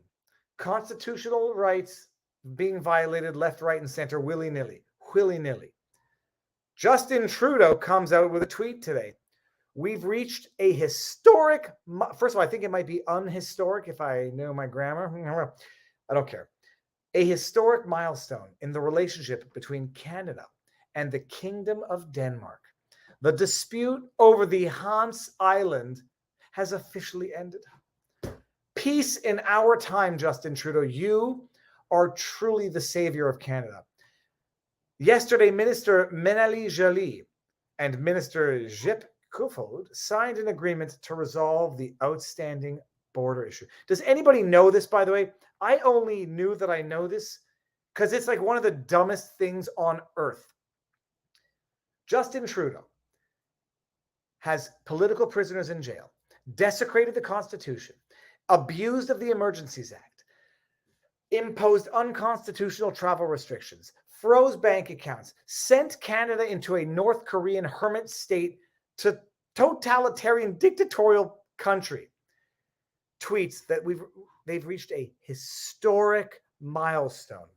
Speaker 3: Constitutional rights being violated left, right, and center, willy-nilly. Willy-nilly. Justin Trudeau comes out with a tweet today. We've reached a historic, first of all, I think it might be unhistoric if I know my grammar. I don't care. A historic milestone in the relationship between Canada and the Kingdom of Denmark. The dispute over the Hans Island has officially ended. Peace in our time, Justin Trudeau. You are truly the savior of Canada. Yesterday, Minister Ménalie Joly and Minister Jip Kufod signed an agreement to resolve the outstanding border issue. Does anybody know this, by the way? I only knew that I know this because it's like one of the dumbest things on earth. Justin Trudeau has political prisoners in jail, desecrated the Constitution, abused of the Emergencies Act, imposed unconstitutional travel restrictions, froze bank accounts, sent Canada into a North Korean hermit state to totalitarian dictatorial country. Tweets that they've reached a historic milestone.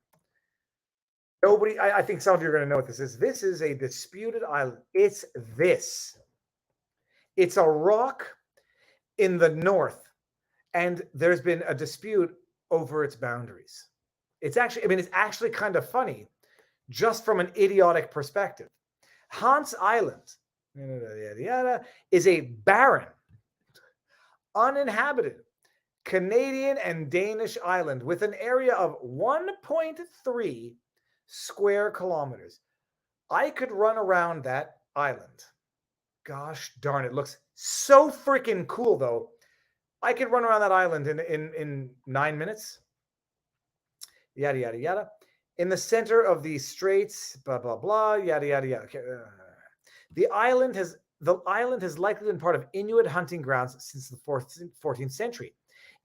Speaker 3: Nobody, I think some of you are going to know what this is. This is a disputed island. It's this. It's a rock in the north, and there's been a dispute over its boundaries. It's actually kind of funny, just from an idiotic perspective. Hans Island is a barren, uninhabited Canadian and Danish island with an area of 1.3 square kilometers. I could run around that island. Gosh darn, it looks so freaking cool, though. I could run around that island in 9 minutes. Yada, yada, yada. In the center of the straits, blah, blah, blah, yada, yada, yada. Okay. The island has likely been part of Inuit hunting grounds since the 14th century.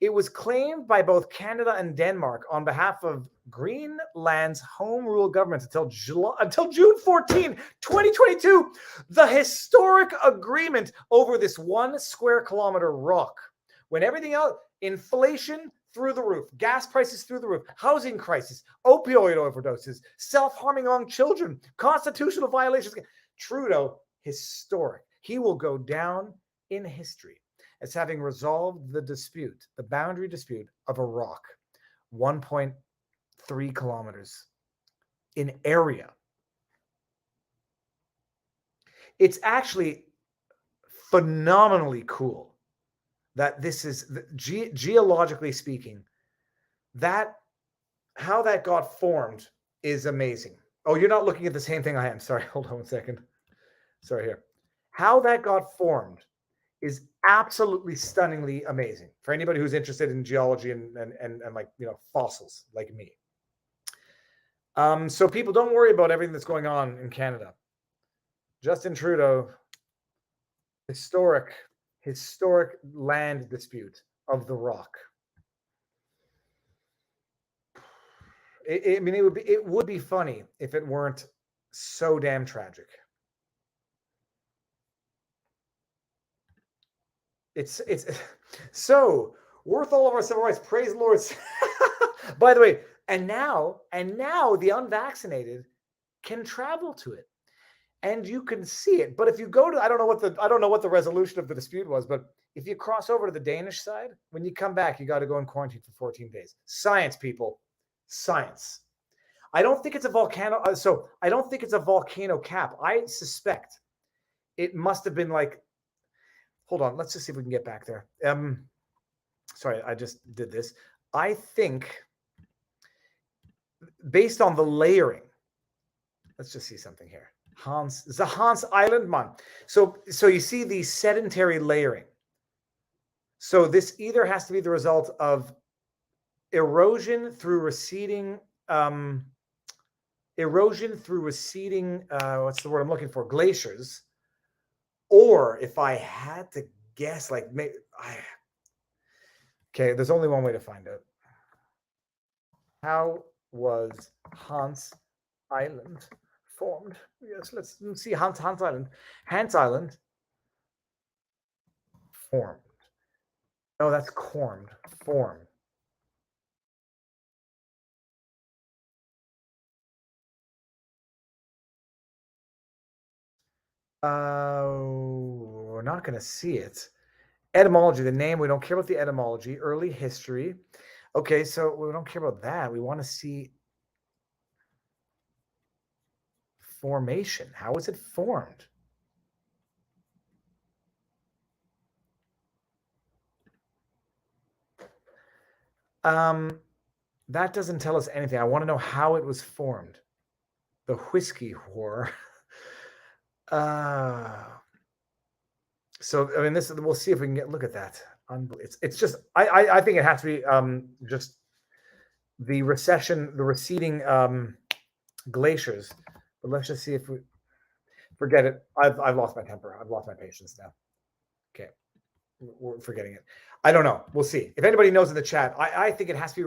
Speaker 3: It was claimed by both Canada and Denmark on behalf of Greenland's home rule government until June 14, 2022. The historic agreement over this 1 square kilometer rock. When everything else, inflation through the roof, gas prices through the roof, housing crisis, opioid overdoses, self-harming among children, constitutional violations. Trudeau, Historic. He will go down in history as having resolved the dispute, the boundary dispute of a rock, 1.3 kilometers in area. It's actually phenomenally cool that this is, geologically speaking, that how that got formed is amazing. Oh, you're not looking at the same thing I am. Sorry, hold on one second. Sorry here. How that got formed is absolutely stunningly amazing for anybody who's interested in geology and like, you know, fossils like me. So people, don't worry about everything that's going on in Canada. Justin Trudeau, historic land dispute of the rock. I mean, it would be funny if it weren't so damn tragic. It's so worth all of our civil rights. Praise the Lord. By the way, and now the unvaccinated can travel to it, and you can see it. But if you go to, I don't know what the resolution of the dispute was, but if you cross over to the Danish side, when you come back, you got to go in quarantine for 14 days. Science, people, science. I don't think it's a volcano. So I don't think it's a volcano cap. I suspect it must have been like. Hold on, let's just see if we can get back there. Sorry, I just did this. I think based on the layering, let's just see something here. It's a Hans Island, man. So you see the sedentary layering. So this either has to be the result of erosion through receding, what's the word I'm looking for? Glaciers. Or if I had to guess, like, okay, there's only one way to find out. How was Hans Island formed? Yes, let's see Hans Island. Hans Island formed. Oh, that's cormed. Formed. We're not going to see it. Etymology, the name, we don't care about the etymology. Early history. Okay, so we don't care about that. We want to see formation. How was it formed? That doesn't tell us anything. I want to know how it was formed. The Whiskey War. So I mean, this, we'll see if we can look at that. It's just I think it has to be just the receding glaciers. But let's just see if we forget it. I've lost my temper. I've lost my patience now. Okay, we're forgetting it. I don't know. We'll see. If anybody knows in the chat, I think it has to be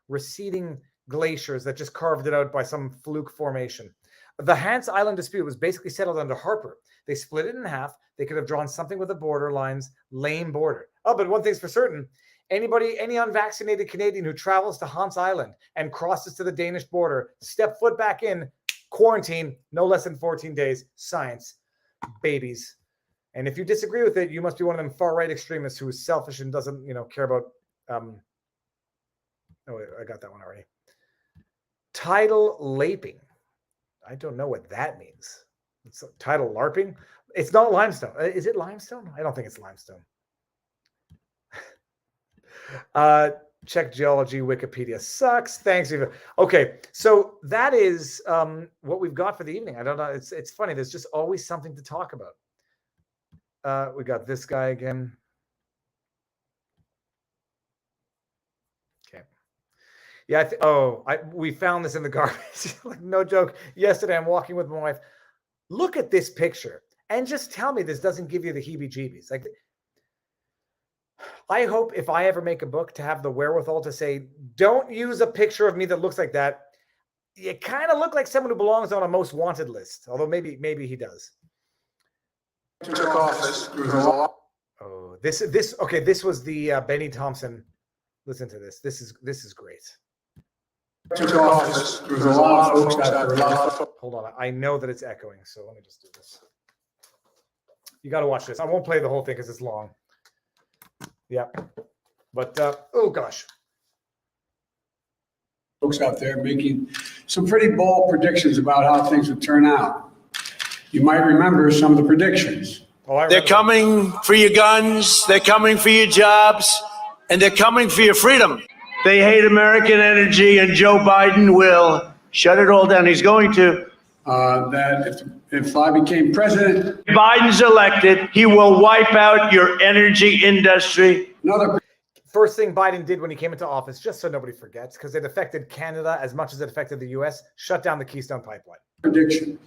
Speaker 3: receding glaciers that just carved it out by some fluke formation. The Hans Island dispute was basically settled under Harper. They split it in half. They could have drawn something with the border lines, lame border. Oh, but one thing's for certain. Any unvaccinated Canadian who travels to Hans Island and crosses to the Danish border, step foot back in, quarantine, no less than 14 days. Science, babies. And if you disagree with it, you must be one of them far-right extremists who is selfish and doesn't, care about. Oh, wait, I got that one already. Tidal laping. I don't know what that means. It's tidal LARPing. It's not limestone. Is it limestone? I don't think it's limestone. Check geology. Wikipedia sucks. Thanks, Viva. Okay, so that is what we've got for the evening. I don't know. It's funny. There's just always something to talk about. We got this guy again. Okay. Yeah. We found this in the garbage. Like, no joke. Yesterday, I'm walking with my wife. Look at this picture and just tell me this doesn't give you the heebie-jeebies. Like, I hope if I ever make a book to have the wherewithal to say, don't use a picture of me that looks like that. You kind of look like someone who belongs on a most wanted list, although maybe he does.
Speaker 12: Took office.
Speaker 3: Oh, this was the Benny Thompson. Listen to this. This is great.
Speaker 12: took office, there was a lot of folks out there, a lot of
Speaker 3: Hold on. I know that it's echoing, so let me just do this. You got to watch this. I won't play the whole thing because it's long. Yeah. But, oh gosh.
Speaker 12: folks out there making some pretty bold predictions about how things would turn out. You might remember some of the predictions.
Speaker 13: They're coming for your guns, they're coming for your jobs, and they're coming for your freedom. They hate American energy, and Joe Biden will shut it all down. He's going to.
Speaker 12: That if I became president,
Speaker 13: If Biden's elected, he will wipe out your energy industry.
Speaker 12: another
Speaker 3: First thing Biden did when he came into office, just so nobody forgets, because it affected Canada as much as it affected the U.S., shut down the Keystone Pipeline.
Speaker 12: prediction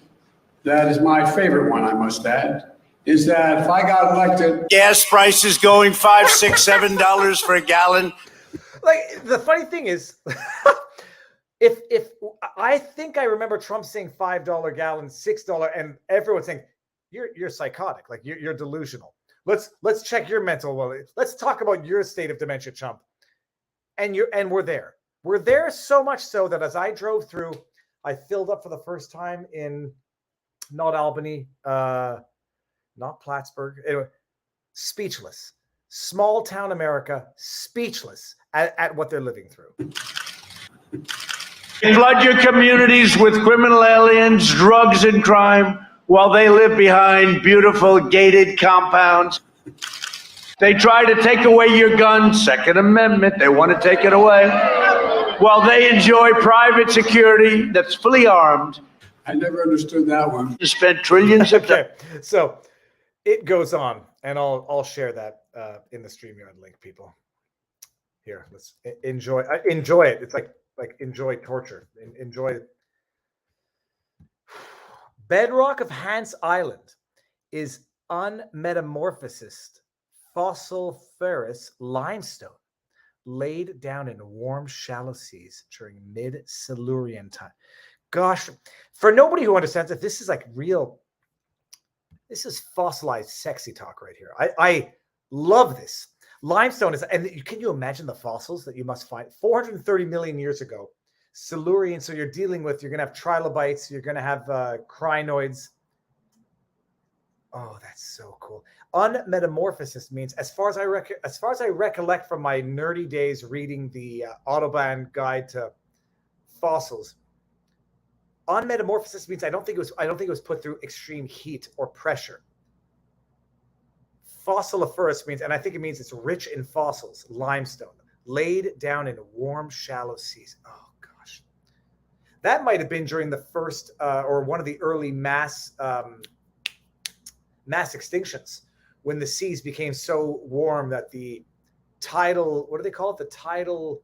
Speaker 12: that is my favorite one, I must add, is that if I got elected,
Speaker 13: Gas prices going $5, $6, $7 for a gallon.
Speaker 3: Like, the funny thing is, if I think I remember Trump saying $5 gallon, $6, and everyone saying, you're psychotic, like you're delusional. Let's check your mental well. Let's talk about your state of dementia, chump. And we're there. We're there so much so that as I drove through, I filled up for the first time in not Albany, not Plattsburgh. Anyway, speechless. Small town America, speechless at what they're living through.
Speaker 13: Flood your communities with criminal aliens, drugs, and crime while they live behind beautiful gated compounds. They try to take away your gun, Second Amendment. They want to take it away while they enjoy private security that's fully armed.
Speaker 12: I never understood that one.
Speaker 13: You spend trillions of dollars.
Speaker 3: Okay, so it goes on, and I'll share that in the StreamYard link, people. Here, let's enjoy it. It's like enjoy torture. Enjoy it. Bedrock of Hans Island is unmetamorphosed fossiliferous limestone laid down in warm, shallow seas during mid-Silurian time. Gosh, for nobody who understands it, this is like real. This is fossilized sexy talk right here. I love this. Limestone is, and can you imagine the fossils that you must find 430 million years ago? Silurian, so you're dealing with, you're going to have trilobites, you're going to have crinoids. Oh, that's so cool. Unmetamorphosis means, as far as I recollect from my nerdy days reading the Audubon Guide to Fossils, unmetamorphosis means I don't think it was put through extreme heat or pressure. Fossiliferous means, and I think it means it's rich in fossils, limestone, laid down in warm, shallow seas. Oh gosh, that might have been during the first or one of the early mass extinctions, when the seas became so warm that the tidal, what do they call it? The tidal,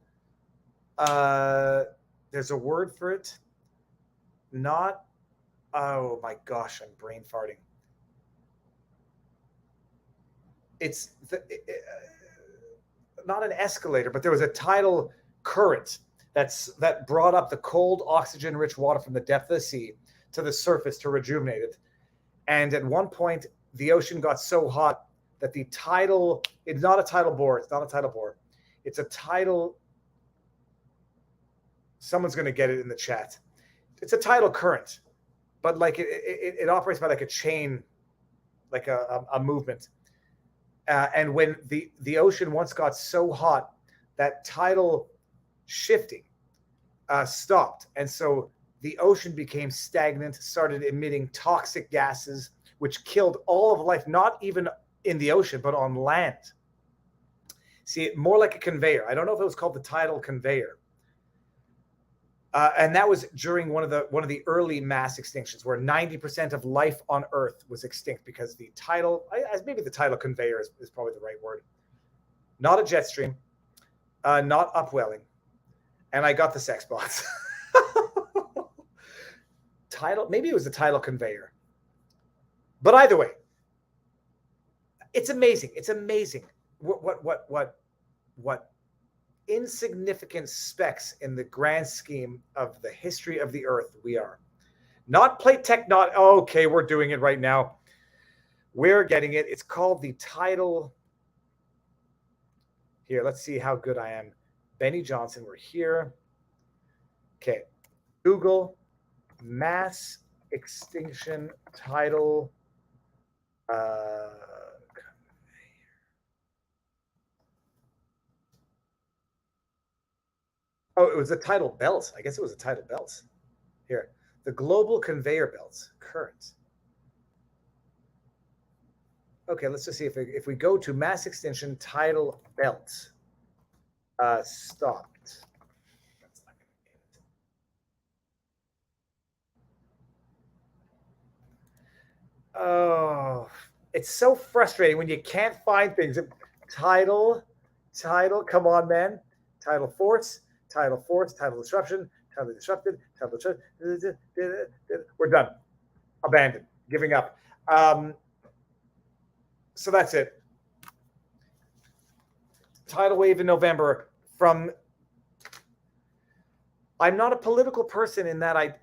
Speaker 3: there's a word for it. Not, oh my gosh, I'm brain farting. It's not an escalator, but there was a tidal current that brought up the cold, oxygen-rich water from the depth of the sea to the surface to rejuvenate it. And at one point, the ocean got so hot that the tidal, it's not a tidal bore. It's not a tidal bore. It's a tidal, someone's going to get it in the chat. It's a tidal current, but like it operates by like a chain, like a movement. And when the ocean once got so hot, that tidal shifting stopped. And so the ocean became stagnant, started emitting toxic gases, which killed all of life, not even in the ocean, but on land. See, more like a conveyor. I don't know if it was called the tidal conveyor. And that was during one of the early mass extinctions, where 90% of life on Earth was extinct because the tidal, maybe the tidal conveyor is probably the right word. Not a jet stream, not upwelling, and I got the sex bots. Tidal, maybe it was the tidal conveyor. But either way, it's amazing. It's amazing what insignificant specks in the grand scheme of the history of the earth we are. Not plate tectonic. Okay, we're doing it right now. We're getting it. It's called the tidal. Here, let's see how good I am. Benny Johnson, we're here. Okay. Google mass extinction tidal. Oh, it was a tidal belt. I guess it was a tidal belt. Here, the global conveyor belts current. Okay, let's just see if we go to mass extinction tidal belt stopped. Oh, it's so frustrating when you can't find things. Tidal, come on, man. Tidal force, tidal disruption, tidal disrupted, tidal disrupted. We're done. Abandoned. Giving up. So that's it. Tidal wave in November from. I'm not a political person in that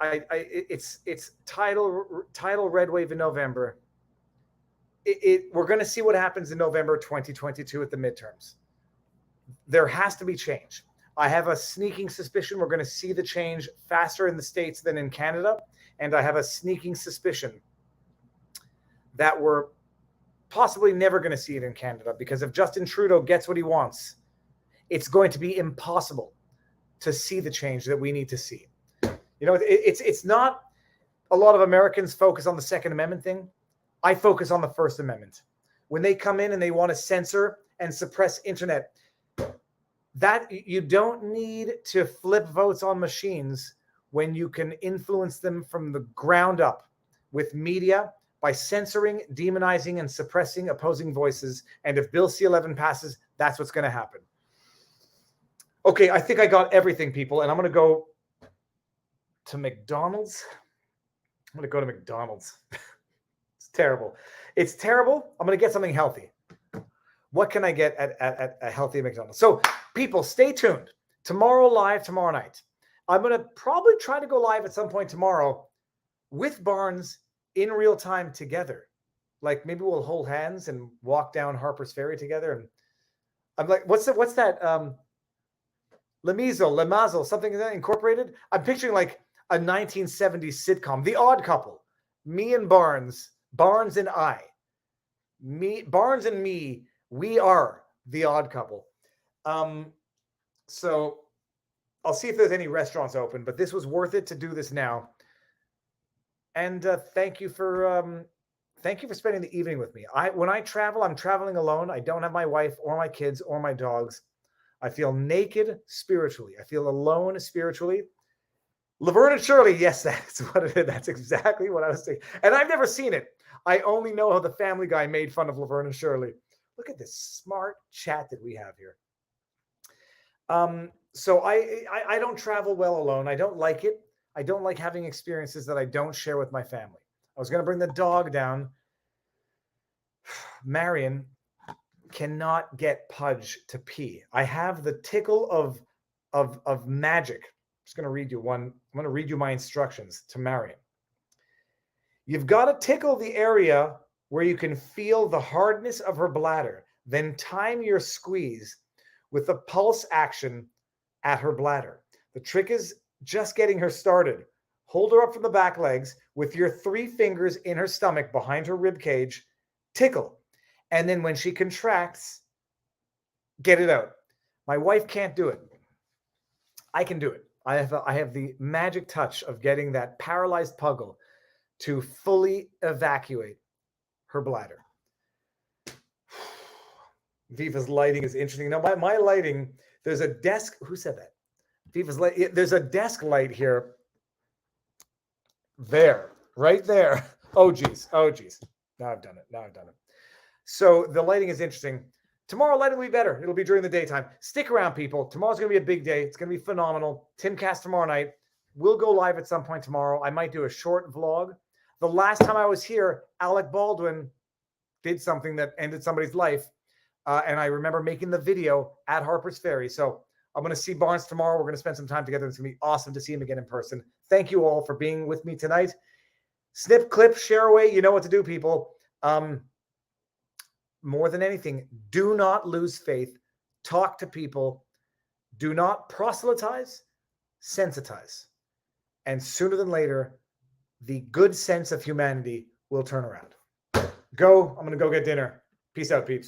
Speaker 3: it's tidal red wave in November. We're going to see what happens in November 2022 at the midterms. There has to be change. I have a sneaking suspicion we're going to see the change faster in the States than in Canada. And I have a sneaking suspicion that we're possibly never going to see it in Canada, because if Justin Trudeau gets what he wants, it's going to be impossible to see the change that we need to see. You know, it's not a lot of Americans focus on the Second Amendment thing. I focus on the First Amendment. When they come in and they want to censor and suppress internet, that you don't need to flip votes on machines when you can influence them from the ground up with media by censoring, demonizing, and suppressing opposing voices. And if Bill C-11 passes, that's what's going to happen. Okay, I think I got everything, people, and I'm going to go to McDonald's. I'm going to go to McDonald's. It's terrible. It's terrible. I'm going to get something healthy. What can I get at a healthy McDonald's? So, people, stay tuned. Tomorrow live, tomorrow night. I'm going to probably try to go live at some point tomorrow with Barnes in real time together. Like maybe we'll hold hands and walk down Harper's Ferry together. And I'm like, what's that? Lemazel, something like that, Incorporated. I'm picturing like a 1970s sitcom, The Odd Couple. Me and Barnes and I. Barnes and me, we are The Odd Couple. So I'll see if there's any restaurants open, but this was worth it to do this now. And thank you for spending the evening with me. When I travel, I'm traveling alone. I don't have my wife or my kids or my dogs. I feel naked spiritually. I feel alone spiritually. Laverne and Shirley, yes, that's what it is. That's exactly what I was saying. And I've never seen it. I only know how the Family Guy made fun of Laverne and Shirley. Look at this smart chat that we have here. So I don't travel well alone. I don't like it. I don't like having experiences that I don't share with my family. I was going to bring the dog down. Marion cannot get Pudge to pee. I have the tickle of magic. I'm just going to read you one. I'm going to read you my instructions to Marion. You've got to tickle the area where you can feel the hardness of her bladder. Then time your squeeze with a pulse action at her bladder. The trick is just getting her started. Hold her up from the back legs with your 3 fingers in her stomach behind her rib cage. Tickle. And then when she contracts, get it out. My wife can't do it. I can do it. I have the magic touch of getting that paralyzed puggle to fully evacuate her bladder. Viva's lighting is interesting. Now, my lighting, there's a desk. Who said that? Viva's light. There's a desk light here. There, right there. Oh, geez. Now I've done it. So the lighting is interesting. Tomorrow, lighting will be better. It'll be during the daytime. Stick around, people. Tomorrow's going to be a big day. It's going to be phenomenal. Timcast tomorrow night. We'll go live at some point tomorrow. I might do a short vlog. The last time I was here, Alec Baldwin did something that ended somebody's life. And I remember making the video at Harper's Ferry. So I'm going to see Barnes tomorrow. We're going to spend some time together. It's going to be awesome to see him again in person. Thank you all for being with me tonight. Snip, clip, share away. You know what to do, people. More than anything, do not lose faith. Talk to people. Do not proselytize. Sensitize. And sooner than later, the good sense of humanity will turn around. I'm going to go get dinner. Peace out, peeps.